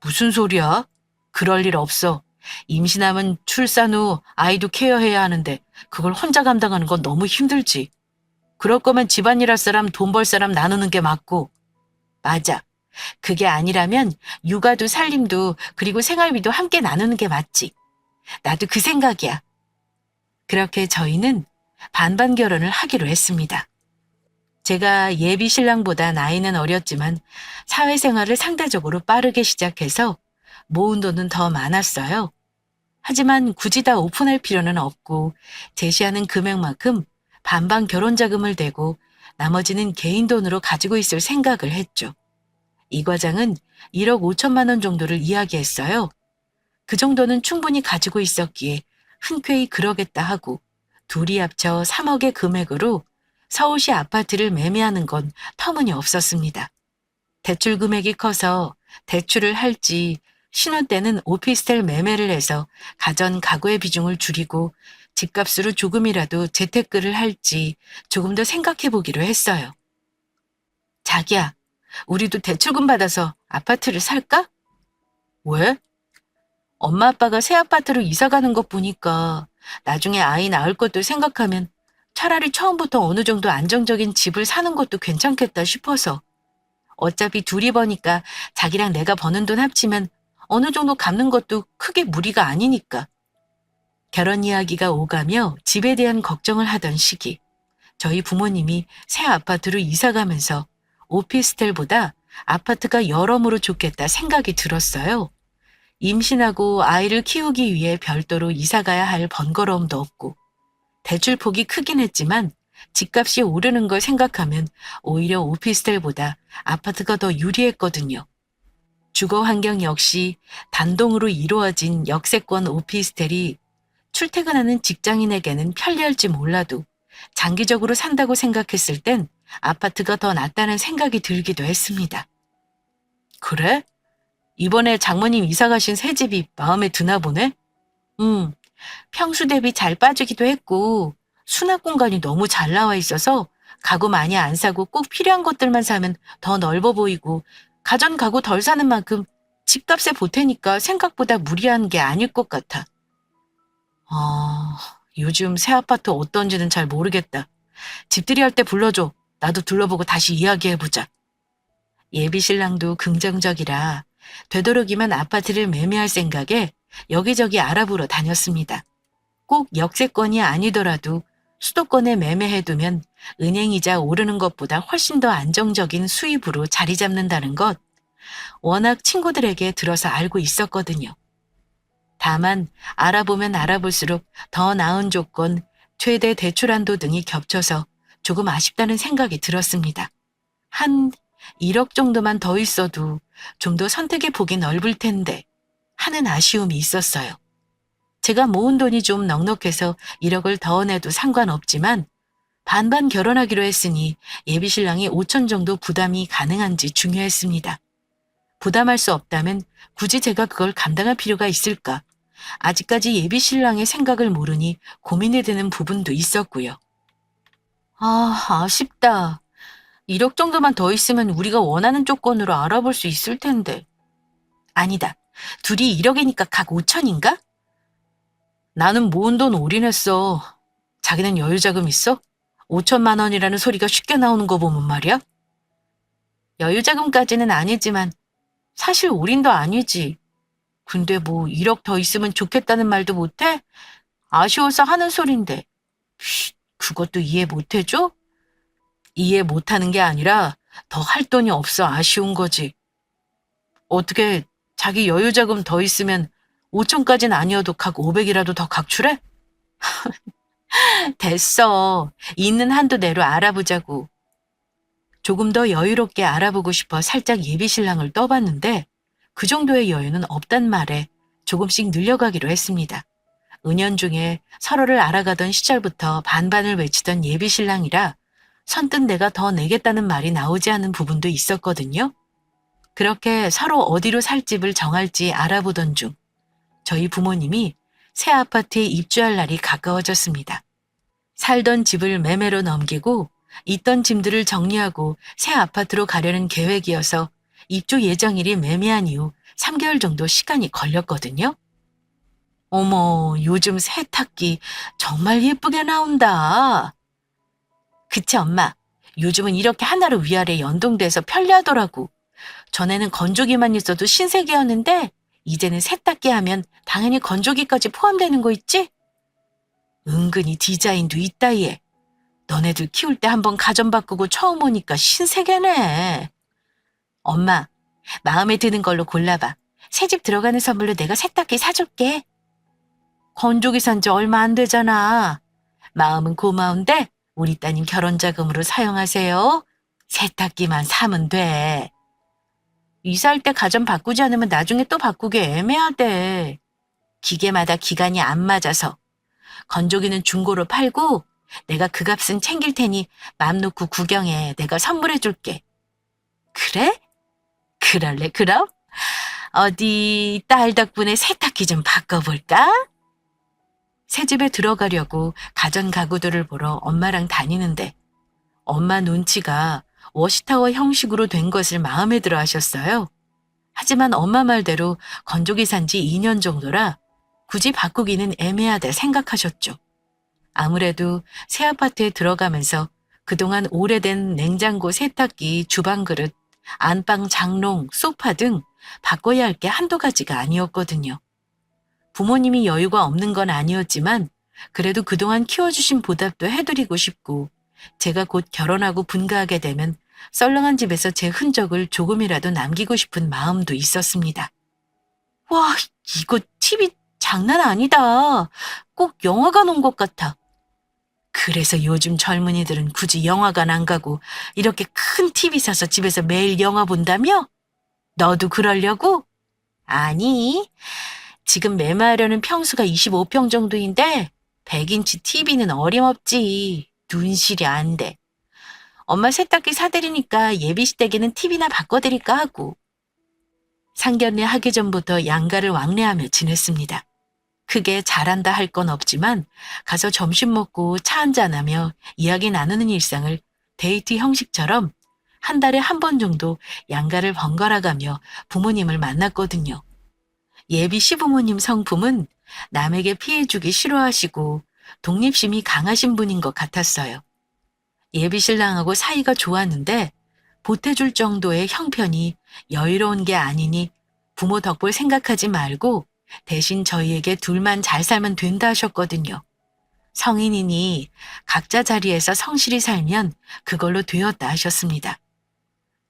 무슨 소리야? 그럴 일 없어. 임신하면 출산 후 아이도 케어해야 하는데 그걸 혼자 감당하는 건 너무 힘들지. 그럴 거면 집안일 할 사람, 돈 벌 사람 나누는 게 맞고. 맞아. 그게 아니라면 육아도 살림도 그리고 생활비도 함께 나누는 게 맞지. 나도 그 생각이야. 그렇게 저희는 반반 결혼을 하기로 했습니다. 제가 예비 신랑보다 나이는 어렸지만 사회생활을 상대적으로 빠르게 시작해서 모은 돈은 더 많았어요. 하지만 굳이 다 오픈할 필요는 없고 제시하는 금액만큼 반반 결혼자금을 대고 나머지는 개인 돈으로 가지고 있을 생각을 했죠. 이 과장은 1억 5천만 원 정도를 이야기했어요. 그 정도는 충분히 가지고 있었기에 흔쾌히 그러겠다 하고 둘이 합쳐 3억의 금액으로 서울시 아파트를 매매하는 건 터무니없었습니다. 대출 금액이 커서 대출을 할지 신혼 때는 오피스텔 매매를 해서 가전 가구의 비중을 줄이고 집값으로 조금이라도 재테크를 할지 조금 더 생각해 보기로 했어요. 자기야, 우리도 대출금 받아서 아파트를 살까? 왜? 엄마 아빠가 새 아파트로 이사 가는 것 보니까 나중에 아이 낳을 것도 생각하면 차라리 처음부터 어느 정도 안정적인 집을 사는 것도 괜찮겠다 싶어서. 어차피 둘이 버니까 자기랑 내가 버는 돈 합치면 어느 정도 갚는 것도 크게 무리가 아니니까. 결혼 이야기가 오가며 집에 대한 걱정을 하던 시기, 저희 부모님이 새 아파트로 이사 가면서 오피스텔보다 아파트가 여러모로 좋겠다 생각이 들었어요. 임신하고 아이를 키우기 위해 별도로 이사 가야 할 번거로움도 없고, 대출폭이 크긴 했지만 집값이 오르는 걸 생각하면 오히려 오피스텔보다 아파트가 더 유리했거든요. 주거 환경 역시 단독으로 이루어진 역세권 오피스텔이 출퇴근하는 직장인에게는 편리할지 몰라도 장기적으로 산다고 생각했을 땐 아파트가 더 낫다는 생각이 들기도 했습니다. 그래? 이번에 장모님 이사 가신 새 집이 마음에 드나 보네? 평수 대비 잘 빠지기도 했고 수납 공간이 너무 잘 나와 있어서 가구 많이 안 사고 꼭 필요한 것들만 사면 더 넓어 보이고 가전 가구 덜 사는 만큼 집값에 보태니까 생각보다 무리한 게 아닐 것 같아. 요즘 새 아파트 어떤지는 잘 모르겠다. 집들이 할 때 불러줘. 나도 둘러보고 다시 이야기해보자. 예비 신랑도 긍정적이라 되도록이면 아파트를 매매할 생각에 여기저기 알아보러 다녔습니다. 꼭 역세권이 아니더라도 수도권에 매매해두면 은행이자 오르는 것보다 훨씬 더 안정적인 수입으로 자리 잡는다는 것, 워낙 친구들에게 들어서 알고 있었거든요. 다만 알아보면 알아볼수록 더 나은 조건, 최대 대출 한도 등이 겹쳐서 조금 아쉽다는 생각이 들었습니다. 한 1억 정도만 더 있어도 좀 더 선택의 폭이 넓을 텐데 하는 아쉬움이 있었어요. 제가 모은 돈이 좀 넉넉해서 1억을 더 내도 상관없지만 반반 결혼하기로 했으니 예비 신랑이 5천 정도 부담이 가능한지 중요했습니다. 부담할 수 없다면 굳이 제가 그걸 감당할 필요가 있을까? 아직까지 예비 신랑의 생각을 모르니 고민이 되는 부분도 있었고요. 아쉽다. 1억 정도만 더 있으면 우리가 원하는 조건으로 알아볼 수 있을 텐데. 아니다. 둘이 1억이니까 각 5천인가? 나는 모은 돈 올인했어. 자기는 여유자금 있어? 5천만 원이라는 소리가 쉽게 나오는 거 보면 말이야. 여유자금까지는 아니지만 사실 올인도 아니지. 근데 뭐 1억 더 있으면 좋겠다는 말도 못해? 아쉬워서 하는 소린데. 그것도 이해 못해줘? 이해 못하는 게 아니라 더 할 돈이 없어 아쉬운 거지. 어떻게 자기 여유자금 더 있으면 5천까지는 아니어도 각 500이라도 더 각출해? 됐어. 있는 한도 내로 알아보자고. 조금 더 여유롭게 알아보고 싶어 살짝 예비 신랑을 떠봤는데 그 정도의 여유는 없단 말에 조금씩 늘려가기로 했습니다. 은연중에 서로를 알아가던 시절부터 반반을 외치던 예비 신랑이라 선뜻 내가 더 내겠다는 말이 나오지 않은 부분도 있었거든요. 그렇게 서로 어디로 살 집을 정할지 알아보던 중 저희 부모님이 새 아파트에 입주할 날이 가까워졌습니다. 살던 집을 매매로 넘기고 있던 짐들을 정리하고 새 아파트로 가려는 계획이어서 입주 예정일이 매매한 이후 3개월 정도 시간이 걸렸거든요. 어머, 요즘 세탁기 정말 예쁘게 나온다. 그치, 엄마. 요즘은 이렇게 하나로 위아래 연동돼서 편리하더라고. 전에는 건조기만 있어도 신세계였는데 이제는 세탁기 하면 당연히 건조기까지 포함되는 거 있지? 은근히 디자인도 있다 얘. 너네들 키울 때 한번 가전 바꾸고 처음 오니까 신세계네. 엄마, 마음에 드는 걸로 골라봐. 새집 들어가는 선물로 내가 세탁기 사줄게. 건조기 산 지 얼마 안 되잖아. 마음은 고마운데 우리 따님 결혼 자금으로 사용하세요. 세탁기만 사면 돼. 이사할 때 가전 바꾸지 않으면 나중에 또 바꾸기 애매하대. 기계마다 기간이 안 맞아서. 건조기는 중고로 팔고 내가 그 값은 챙길 테니 맘 놓고 구경해. 내가 선물해 줄게. 그래? 그럴래 그럼? 어디 딸 덕분에 세탁기 좀 바꿔볼까? 새집에 들어가려고 가전 가구들을 보러 엄마랑 다니는데 엄마 눈치가 워시타워 형식으로 된 것을 마음에 들어 하셨어요. 하지만 엄마 말대로 건조기 산 지 2년 정도라 굳이 바꾸기는 애매하다 생각하셨죠. 아무래도 새 아파트에 들어가면서 그동안 오래된 냉장고, 세탁기, 주방 그릇, 안방 장롱, 소파 등 바꿔야 할 게 한두 가지가 아니었거든요. 부모님이 여유가 없는 건 아니었지만 그래도 그동안 키워주신 보답도 해드리고 싶고 제가 곧 결혼하고 분가하게 되면 썰렁한 집에서 제 흔적을 조금이라도 남기고 싶은 마음도 있었습니다. 와, 이거 TV 장난 아니다. 꼭 영화관 온 것 같아. 그래서 요즘 젊은이들은 굳이 영화관 안 가고 이렇게 큰 TV 사서 집에서 매일 영화 본다며? 너도 그러려고? 아니, 지금 매매하려는 평수가 25평 정도인데 100인치 TV는 어림없지. 눈실이 안 돼. 엄마 세탁기 사드리니까 예비시댁에는 TV나 바꿔드릴까 하고. 상견례 하기 전부터 양가를 왕래하며 지냈습니다. 크게 잘한다 할 건 없지만 가서 점심 먹고 차 한잔하며 이야기 나누는 일상을 데이트 형식처럼 한 달에 한 번 정도 양가를 번갈아 가며 부모님을 만났거든요. 예비 시부모님 성품은 남에게 피해주기 싫어하시고 독립심이 강하신 분인 것 같았어요. 예비 신랑하고 사이가 좋았는데 보태줄 정도의 형편이 여유로운 게 아니니 부모 덕볼 생각하지 말고 대신 저희에게 둘만 잘 살면 된다 하셨거든요. 성인이니 각자 자리에서 성실히 살면 그걸로 되었다 하셨습니다.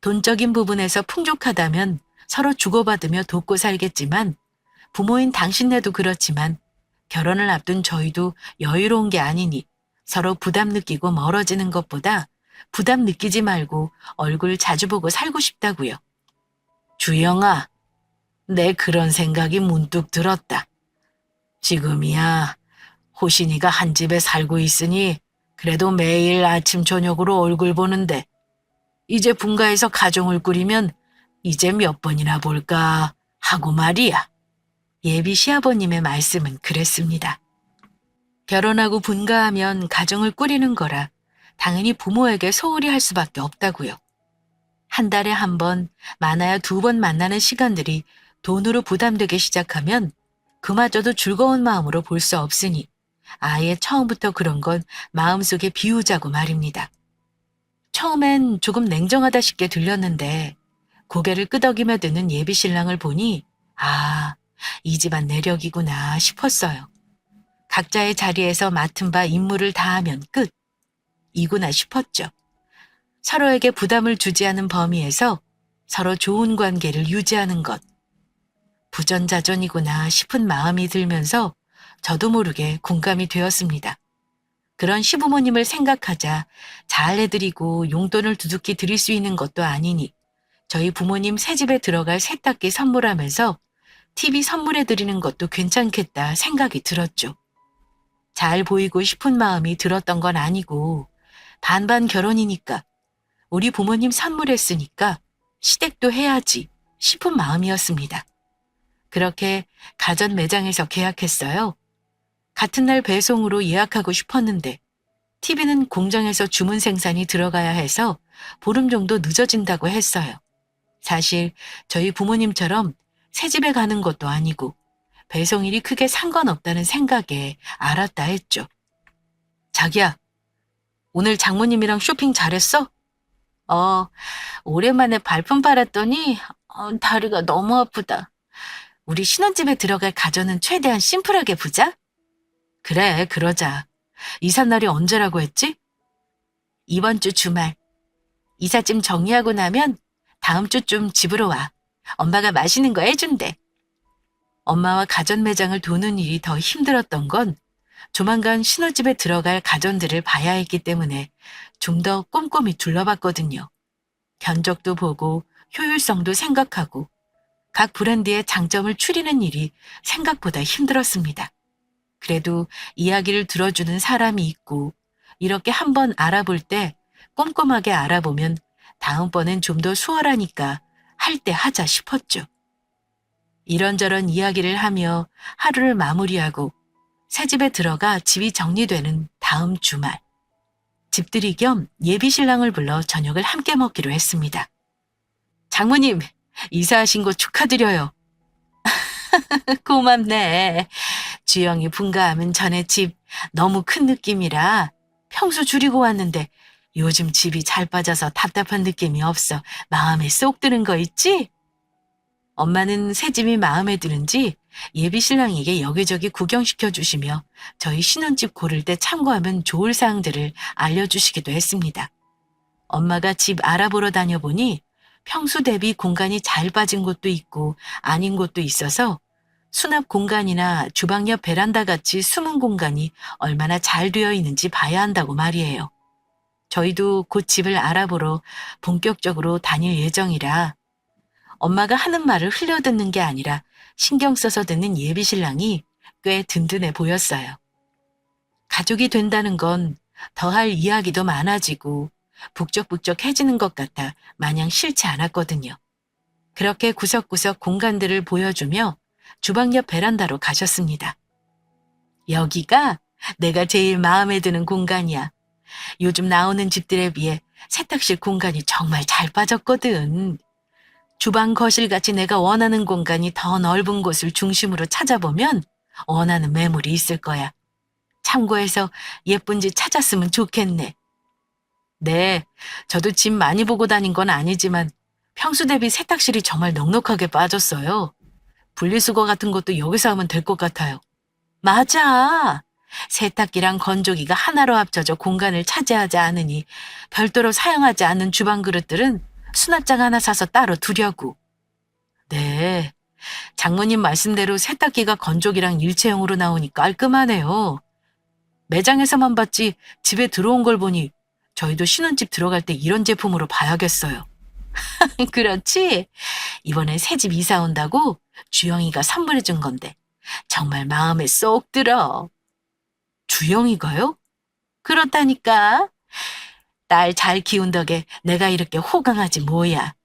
돈적인 부분에서 풍족하다면 서로 주고받으며 돕고 살겠지만 부모인 당신네도 그렇지만 결혼을 앞둔 저희도 여유로운 게 아니니 서로 부담 느끼고 멀어지는 것보다 부담 느끼지 말고 얼굴 자주 보고 살고 싶다고요. 주영아, 내 그런 생각이 문득 들었다. 지금이야 호신이가 한 집에 살고 있으니 그래도 매일 아침 저녁으로 얼굴 보는데 이제 분가해서 가정을 꾸리면 이제 몇 번이나 볼까 하고 말이야. 예비 시아버님의 말씀은 그랬습니다. 결혼하고 분가하면 가정을 꾸리는 거라 당연히 부모에게 소홀히 할 수밖에 없다고요. 한 달에 한 번, 많아야 2번 만나는 시간들이 돈으로 부담되기 시작하면 그마저도 즐거운 마음으로 볼 수 없으니 아예 처음부터 그런 건 마음속에 비우자고 말입니다. 처음엔 조금 냉정하다 싶게 들렸는데 고개를 끄덕이며 드는 예비 신랑을 보니 아, 이 집안 내력이구나 싶었어요. 각자의 자리에서 맡은 바 임무를 다하면 끝. 이구나 싶었죠. 서로에게 부담을 주지 않은 범위에서 서로 좋은 관계를 유지하는 것. 부전자전이구나 싶은 마음이 들면서 저도 모르게 공감이 되었습니다. 그런 시부모님을 생각하자 잘 해드리고 용돈을 두둑히 드릴 수 있는 것도 아니니 저희 부모님 새집에 들어갈 세탁기 선물하면서 TV 선물해드리는 것도 괜찮겠다 생각이 들었죠. 잘 보이고 싶은 마음이 들었던 건 아니고 반반 결혼이니까 우리 부모님 선물했으니까 시댁도 해야지 싶은 마음이었습니다. 그렇게 가전 매장에서 계약했어요. 같은 날 배송으로 예약하고 싶었는데 TV는 공장에서 주문 생산이 들어가야 해서 보름 정도 늦어진다고 했어요. 사실 저희 부모님처럼 새집에 가는 것도 아니고 배송일이 크게 상관없다는 생각에 알았다 했죠. 자기야, 오늘 장모님이랑 쇼핑 잘했어? 오랜만에 발품 팔았더니 다리가 너무 아프다. 우리 신혼집에 들어갈 가전은 최대한 심플하게 보자. 그래, 그러자. 이사 날이 언제라고 했지? 이번 주 주말. 이삿짐 정리하고 나면 다음 주쯤 집으로 와. 엄마가 맛있는 거 해준대. 엄마와 가전 매장을 도는 일이 더 힘들었던 건 조만간 신혼집에 들어갈 가전들을 봐야 했기 때문에 좀 더 꼼꼼히 둘러봤거든요. 견적도 보고 효율성도 생각하고 각 브랜드의 장점을 추리는 일이 생각보다 힘들었습니다. 그래도 이야기를 들어주는 사람이 있고 이렇게 한번 알아볼 때 꼼꼼하게 알아보면 다음번엔 좀 더 수월하니까 할 때 하자 싶었죠. 이런저런 이야기를 하며 하루를 마무리하고 새집에 들어가 집이 정리되는 다음 주말, 집들이 겸 예비 신랑을 불러 저녁을 함께 먹기로 했습니다. 장모님, 이사하신 거 축하드려요. 고맙네. 주영이 분가하면 전에 집 너무 큰 느낌이라 평소 줄이고 왔는데 요즘 집이 잘 빠져서 답답한 느낌이 없어 마음에 쏙 드는 거 있지? 엄마는 새 집이 마음에 드는지 예비 신랑에게 여기저기 구경시켜 주시며 저희 신혼집 고를 때 참고하면 좋을 사항들을 알려주시기도 했습니다. 엄마가 집 알아보러 다녀보니 평수 대비 공간이 잘 빠진 곳도 있고 아닌 곳도 있어서 수납 공간이나 주방 옆 베란다 같이 숨은 공간이 얼마나 잘 되어 있는지 봐야 한다고 말이에요. 저희도 곧 집을 알아보러 본격적으로 다닐 예정이라 엄마가 하는 말을 흘려듣는 게 아니라 신경 써서 듣는 예비 신랑이 꽤 든든해 보였어요. 가족이 된다는 건 더할 이야기도 많아지고 북적북적해지는 것 같아 마냥 싫지 않았거든요. 그렇게 구석구석 공간들을 보여주며 주방 옆 베란다로 가셨습니다. 여기가 내가 제일 마음에 드는 공간이야. 요즘 나오는 집들에 비해 세탁실 공간이 정말 잘 빠졌거든. 주방 거실같이 내가 원하는 공간이 더 넓은 곳을 중심으로 찾아보면 원하는 매물이 있을 거야. 참고해서 예쁜 집 찾았으면 좋겠네. 네, 저도 집 많이 보고 다닌 건 아니지만 평수 대비 세탁실이 정말 넉넉하게 빠졌어요. 분리수거 같은 것도 여기서 하면 될 것 같아요. 맞아. 세탁기랑 건조기가 하나로 합쳐져 공간을 차지하지 않으니 별도로 사용하지 않는 주방 그릇들은 수납장 하나 사서 따로 두려고. 네, 장모님 말씀대로 세탁기가 건조기랑 일체형으로 나오니 깔끔하네요. 매장에서만 봤지 집에 들어온 걸 보니 저희도 신혼집 들어갈 때 이런 제품으로 봐야겠어요. 그렇지? 이번에 새집 이사 온다고 주영이가 선물해 준 건데 정말 마음에 쏙 들어. 주영이가요? 그렇다니까. 딸 잘 키운 덕에 내가 이렇게 호강하지 뭐야.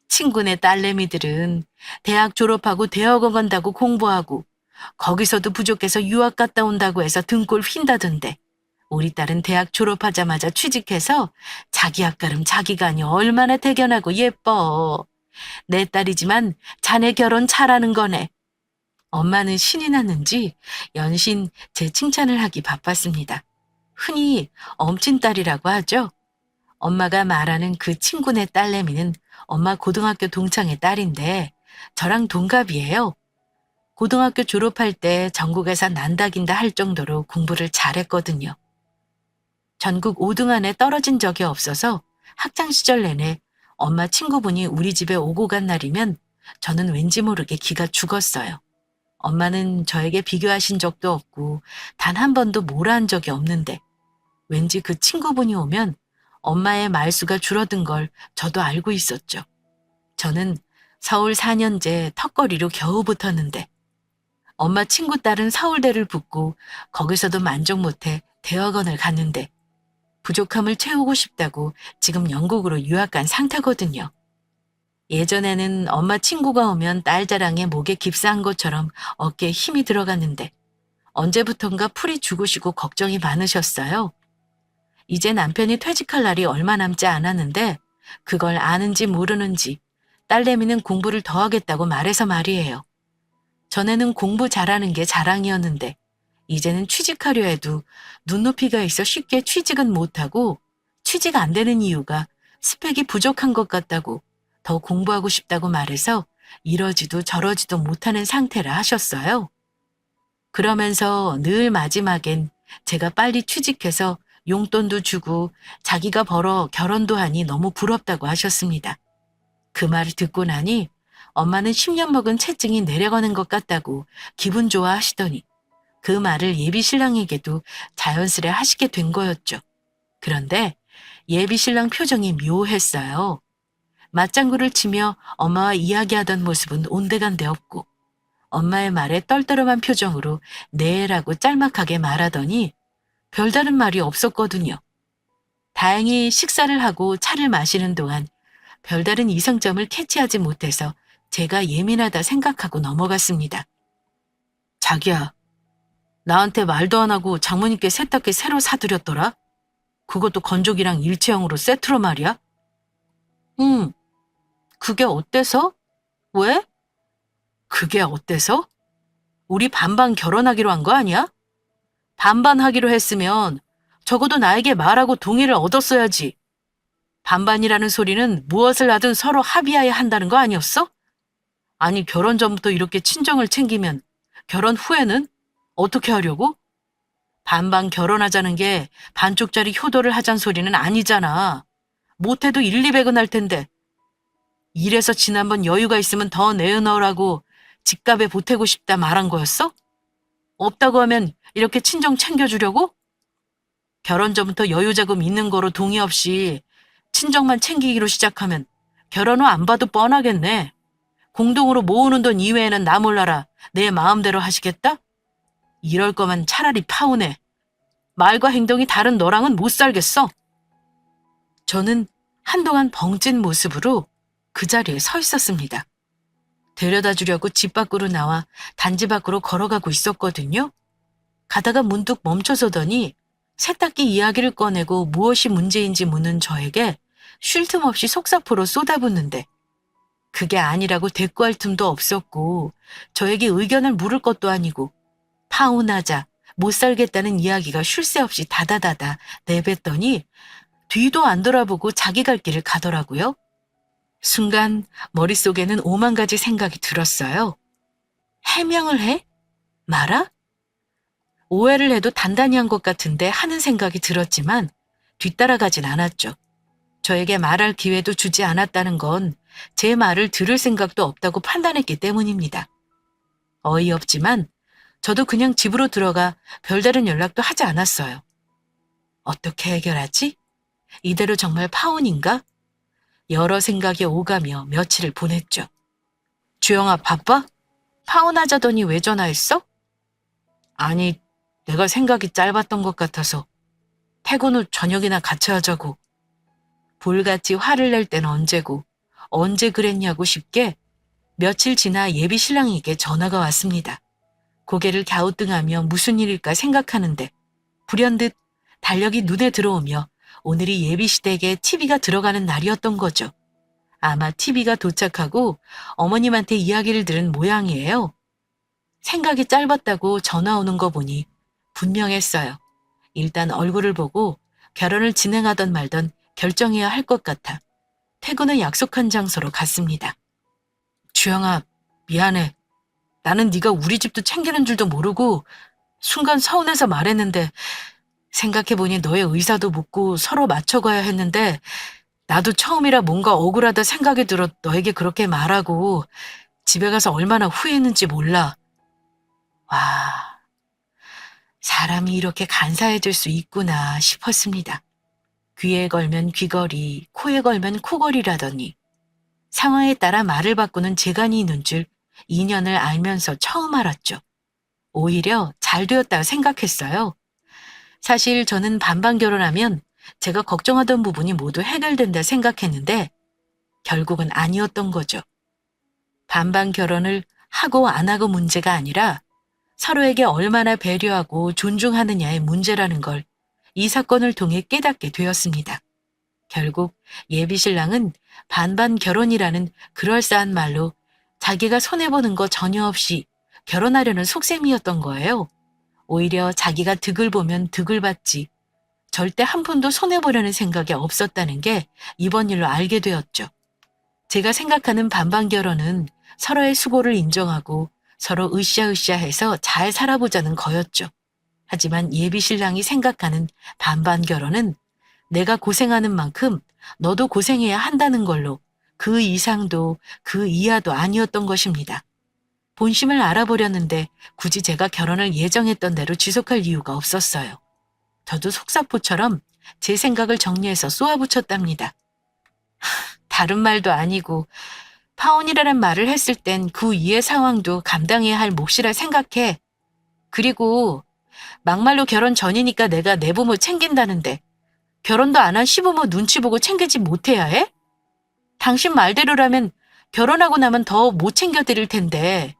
친구네 딸내미들은 대학 졸업하고 대학원 간다고 공부하고 거기서도 부족해서 유학 갔다 온다고 해서 등골 휜다던데 우리 딸은 대학 졸업하자마자 취직해서 자기 앞가름 자기가 아니 얼마나 대견하고 예뻐. 내 딸이지만 자네 결혼 잘하는 거네. 엄마는 신이 났는지 연신 제 칭찬을 하기 바빴습니다. 흔히 엄친딸이라고 하죠. 엄마가 말하는 그 친구네 딸내미는 엄마 고등학교 동창의 딸인데 저랑 동갑이에요. 고등학교 졸업할 때 전국에서 난다긴다 할 정도로 공부를 잘했거든요. 전국 5등 안에 떨어진 적이 없어서 학창 시절 내내 엄마 친구분이 우리 집에 오고 간 날이면 저는 왠지 모르게 기가 죽었어요. 엄마는 저에게 비교하신 적도 없고 단 한 번도 뭐라 한 적이 없는데 왠지 그 친구분이 오면 엄마의 말수가 줄어든 걸 저도 알고 있었죠. 저는 서울 4년제 턱걸이로 겨우 붙었는데 엄마 친구 딸은 서울대를 붙고 거기서도 만족 못해 대학원을 갔는데 부족함을 채우고 싶다고 지금 영국으로 유학 간 상태거든요. 예전에는 엄마 친구가 오면 딸 자랑에 목에 깁스한 것처럼 어깨에 힘이 들어갔는데 언제부턴가 풀이 죽으시고 걱정이 많으셨어요. 이제 남편이 퇴직할 날이 얼마 남지 않았는데 그걸 아는지 모르는지 딸내미는 공부를 더 하겠다고 말해서 말이에요. 전에는 공부 잘하는 게 자랑이었는데 이제는 취직하려 해도 눈높이가 있어 쉽게 취직은 못하고 취직 안 되는 이유가 스펙이 부족한 것 같다고 더 공부하고 싶다고 말해서 이러지도 저러지도 못하는 상태라 하셨어요. 그러면서 늘 마지막엔 제가 빨리 취직해서 용돈도 주고 자기가 벌어 결혼도 하니 너무 부럽다고 하셨습니다. 그 말을 듣고 나니 엄마는 10년 먹은 채증이 내려가는 것 같다고 기분 좋아하시더니 그 말을 예비 신랑에게도 자연스레 하시게 된 거였죠. 그런데 예비 신랑 표정이 묘했어요. 맞장구를 치며 엄마와 이야기하던 모습은 온데간데 없고 엄마의 말에 떨떠름한 표정으로 네라고 짤막하게 말하더니 별다른 말이 없었거든요. 다행히 식사를 하고 차를 마시는 동안 별다른 이상점을 캐치하지 못해서 제가 예민하다 생각하고 넘어갔습니다. 자기야, 나한테 말도 안 하고 장모님께 세탁기 새로 사드렸더라? 그것도 건조기랑 일체형으로 세트로 말이야? 응, 그게 어때서? 왜? 그게 어때서? 우리 반반 결혼하기로 한 거 아니야? 반반 하기로 했으면 적어도 나에게 말하고 동의를 얻었어야지. 반반이라는 소리는 무엇을 하든 서로 합의하여 한다는 거 아니었어? 아니, 결혼 전부터 이렇게 친정을 챙기면 결혼 후에는 어떻게 하려고? 반반 결혼하자는 게 반쪽짜리 효도를 하자는 소리는 아니잖아. 못해도 1, 200은 할 텐데. 이래서 지난번 여유가 있으면 더 내어넣으라고 집값에 보태고 싶다 말한 거였어? 없다고 하면 이렇게 친정 챙겨주려고? 결혼 전부터 여유자금 있는 거로 동의 없이 친정만 챙기기로 시작하면 결혼 후 안 봐도 뻔하겠네. 공동으로 모으는 돈 이외에는 나 몰라라 내 마음대로 하시겠다? 이럴 거면 차라리 파혼해. 말과 행동이 다른 너랑은 못 살겠어. 저는 한동안 벙찐 모습으로 그 자리에 서 있었습니다. 데려다 주려고 집 밖으로 나와 단지 밖으로 걸어가고 있었거든요. 가다가 문득 멈춰서더니 세탁기 이야기를 꺼내고 무엇이 문제인지 묻는 저에게 쉴 틈 없이 속사포로 쏟아붓는데 그게 아니라고 대꾸할 틈도 없었고 저에게 의견을 물을 것도 아니고 파혼하자, 못 살겠다는 이야기가 쉴 새 없이 다다다다 내뱉더니 뒤도 안 돌아보고 자기 갈 길을 가더라고요. 순간 머릿속에는 오만 가지 생각이 들었어요. 해명을 해? 말아? 오해를 해도 단단히 한 것 같은데 하는 생각이 들었지만 뒤따라가진 않았죠. 저에게 말할 기회도 주지 않았다는 건 제 말을 들을 생각도 없다고 판단했기 때문입니다. 어이없지만 저도 그냥 집으로 들어가 별다른 연락도 하지 않았어요. 어떻게 해결하지? 이대로 정말 파혼인가? 여러 생각이 오가며 며칠을 보냈죠. 주영아, 바빠? 파혼하자더니 왜 전화했어? 아니, 내가 생각이 짧았던 것 같아서 퇴근 후 저녁이나 같이 하자고. 불같이 화를 낼 땐 언제고 언제 그랬냐고 싶게 며칠 지나 예비 신랑에게 전화가 왔습니다. 고개를 갸우뚱하며 무슨 일일까 생각하는데 불현듯 달력이 눈에 들어오며 오늘이 예비 시댁에 TV가 들어가는 날이었던 거죠. 아마 TV가 도착하고 어머님한테 이야기를 들은 모양이에요. 생각이 짧았다고 전화 오는 거 보니 분명했어요. 일단 얼굴을 보고 결혼을 진행하던 말던 결정해야 할 것 같아 퇴근 후 약속한 장소로 갔습니다. 주영아, 미안해. 나는 네가 우리 집도 챙기는 줄도 모르고 순간 서운해서 말했는데 생각해보니 너의 의사도 묻고 서로 맞춰가야 했는데 나도 처음이라 뭔가 억울하다 생각이 들어 너에게 그렇게 말하고 집에 가서 얼마나 후회했는지 몰라. 와, 사람이 이렇게 간사해질 수 있구나 싶었습니다. 귀에 걸면 귀걸이, 코에 걸면 코걸이라더니 상황에 따라 말을 바꾸는 재간이 있는 줄 2년을 알면서 처음 알았죠. 오히려 잘 되었다고 생각했어요. 사실 저는 반반 결혼하면 제가 걱정하던 부분이 모두 해결된다 생각했는데 결국은 아니었던 거죠. 반반 결혼을 하고 안 하고 문제가 아니라 서로에게 얼마나 배려하고 존중하느냐의 문제라는 걸 이 사건을 통해 깨닫게 되었습니다. 결국 예비 신랑은 반반 결혼이라는 그럴싸한 말로 자기가 손해보는 거 전혀 없이 결혼하려는 속셈이었던 거예요. 오히려 자기가 득을 보면 득을 받지 절대 한 푼도 손해보려는 생각이 없었다는 게 이번 일로 알게 되었죠. 제가 생각하는 반반 결혼은 서로의 수고를 인정하고 서로 으쌰으쌰해서 잘 살아보자는 거였죠. 하지만 예비 신랑이 생각하는 반반 결혼은 내가 고생하는 만큼 너도 고생해야 한다는 걸로 그 이상도 그 이하도 아니었던 것입니다. 본심을 알아보려는데 굳이 제가 결혼을 예정했던 대로 지속할 이유가 없었어요. 저도 속사포처럼 제 생각을 정리해서 쏘아붙였답니다. 다른 말도 아니고 파혼이라는 말을 했을 땐 그 이해 상황도 감당해야 할 몫이라 생각해. 그리고 막말로 결혼 전이니까 내가 내 부모 챙긴다는데 결혼도 안 한 시부모 눈치 보고 챙기지 못해야 해? 당신 말대로라면 결혼하고 나면 더 못 챙겨드릴 텐데.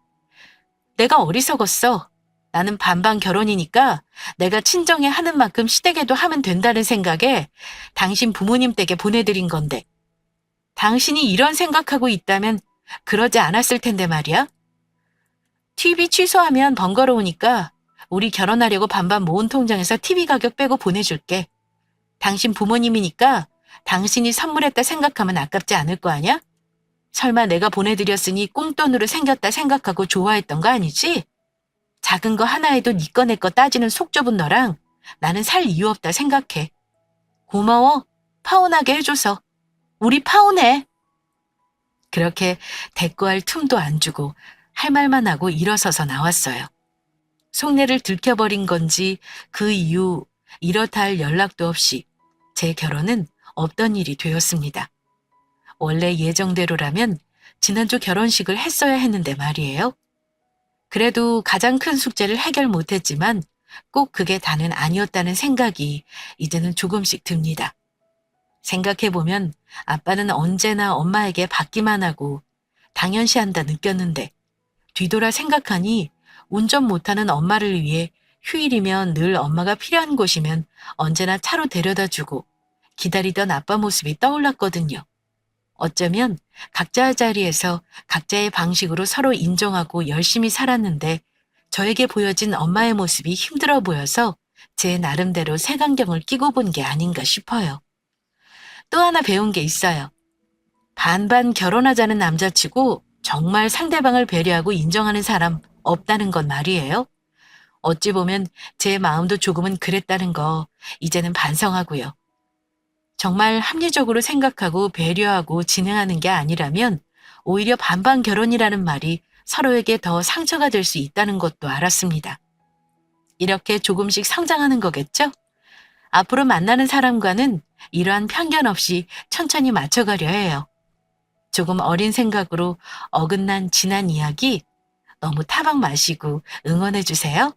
내가 어리석었어. 나는 반반 결혼이니까 내가 친정에 하는 만큼 시댁에도 하면 된다는 생각에 당신 부모님 댁에 보내드린 건데. 당신이 이런 생각하고 있다면 그러지 않았을 텐데 말이야. TV 취소하면 번거로우니까 우리 결혼하려고 반반 모은 통장에서 TV 가격 빼고 보내줄게. 당신 부모님이니까 당신이 선물했다 생각하면 아깝지 않을 거 아냐? 설마 내가 보내드렸으니 꽁돈으로 생겼다 생각하고 좋아했던 거 아니지? 작은 거 하나에도 니 거 내 거 따지는 속 좁은 너랑 나는 살 이유 없다 생각해. 고마워. 파혼하게 해줘서. 우리 파혼해. 그렇게 대꾸할 틈도 안 주고 할 말만 하고 일어서서 나왔어요. 속내를 들켜버린 건지 그 이후 이렇다 할 연락도 없이 제 결혼은 없던 일이 되었습니다. 원래 예정대로라면 지난주 결혼식을 했어야 했는데 말이에요. 그래도 가장 큰 숙제를 해결 못했지만 꼭 그게 다는 아니었다는 생각이 이제는 조금씩 듭니다. 생각해보면 아빠는 언제나 엄마에게 받기만 하고 당연시한다 느꼈는데 뒤돌아 생각하니 운전 못하는 엄마를 위해 휴일이면 늘 엄마가 필요한 곳이면 언제나 차로 데려다주고 기다리던 아빠 모습이 떠올랐거든요. 어쩌면 각자의 자리에서 각자의 방식으로 서로 인정하고 열심히 살았는데 저에게 보여진 엄마의 모습이 힘들어 보여서 제 나름대로 색안경을 끼고 본 게 아닌가 싶어요. 또 하나 배운 게 있어요. 반반 결혼하자는 남자치고 정말 상대방을 배려하고 인정하는 사람 없다는 건 말이에요. 어찌 보면 제 마음도 조금은 그랬다는 거 이제는 반성하고요. 정말 합리적으로 생각하고 배려하고 진행하는 게 아니라면 오히려 반반 결혼이라는 말이 서로에게 더 상처가 될 수 있다는 것도 알았습니다. 이렇게 조금씩 성장하는 거겠죠? 앞으로 만나는 사람과는 이러한 편견 없이 천천히 맞춰가려 해요. 조금 어린 생각으로 어긋난 지난 이야기 너무 타박 마시고 응원해 주세요.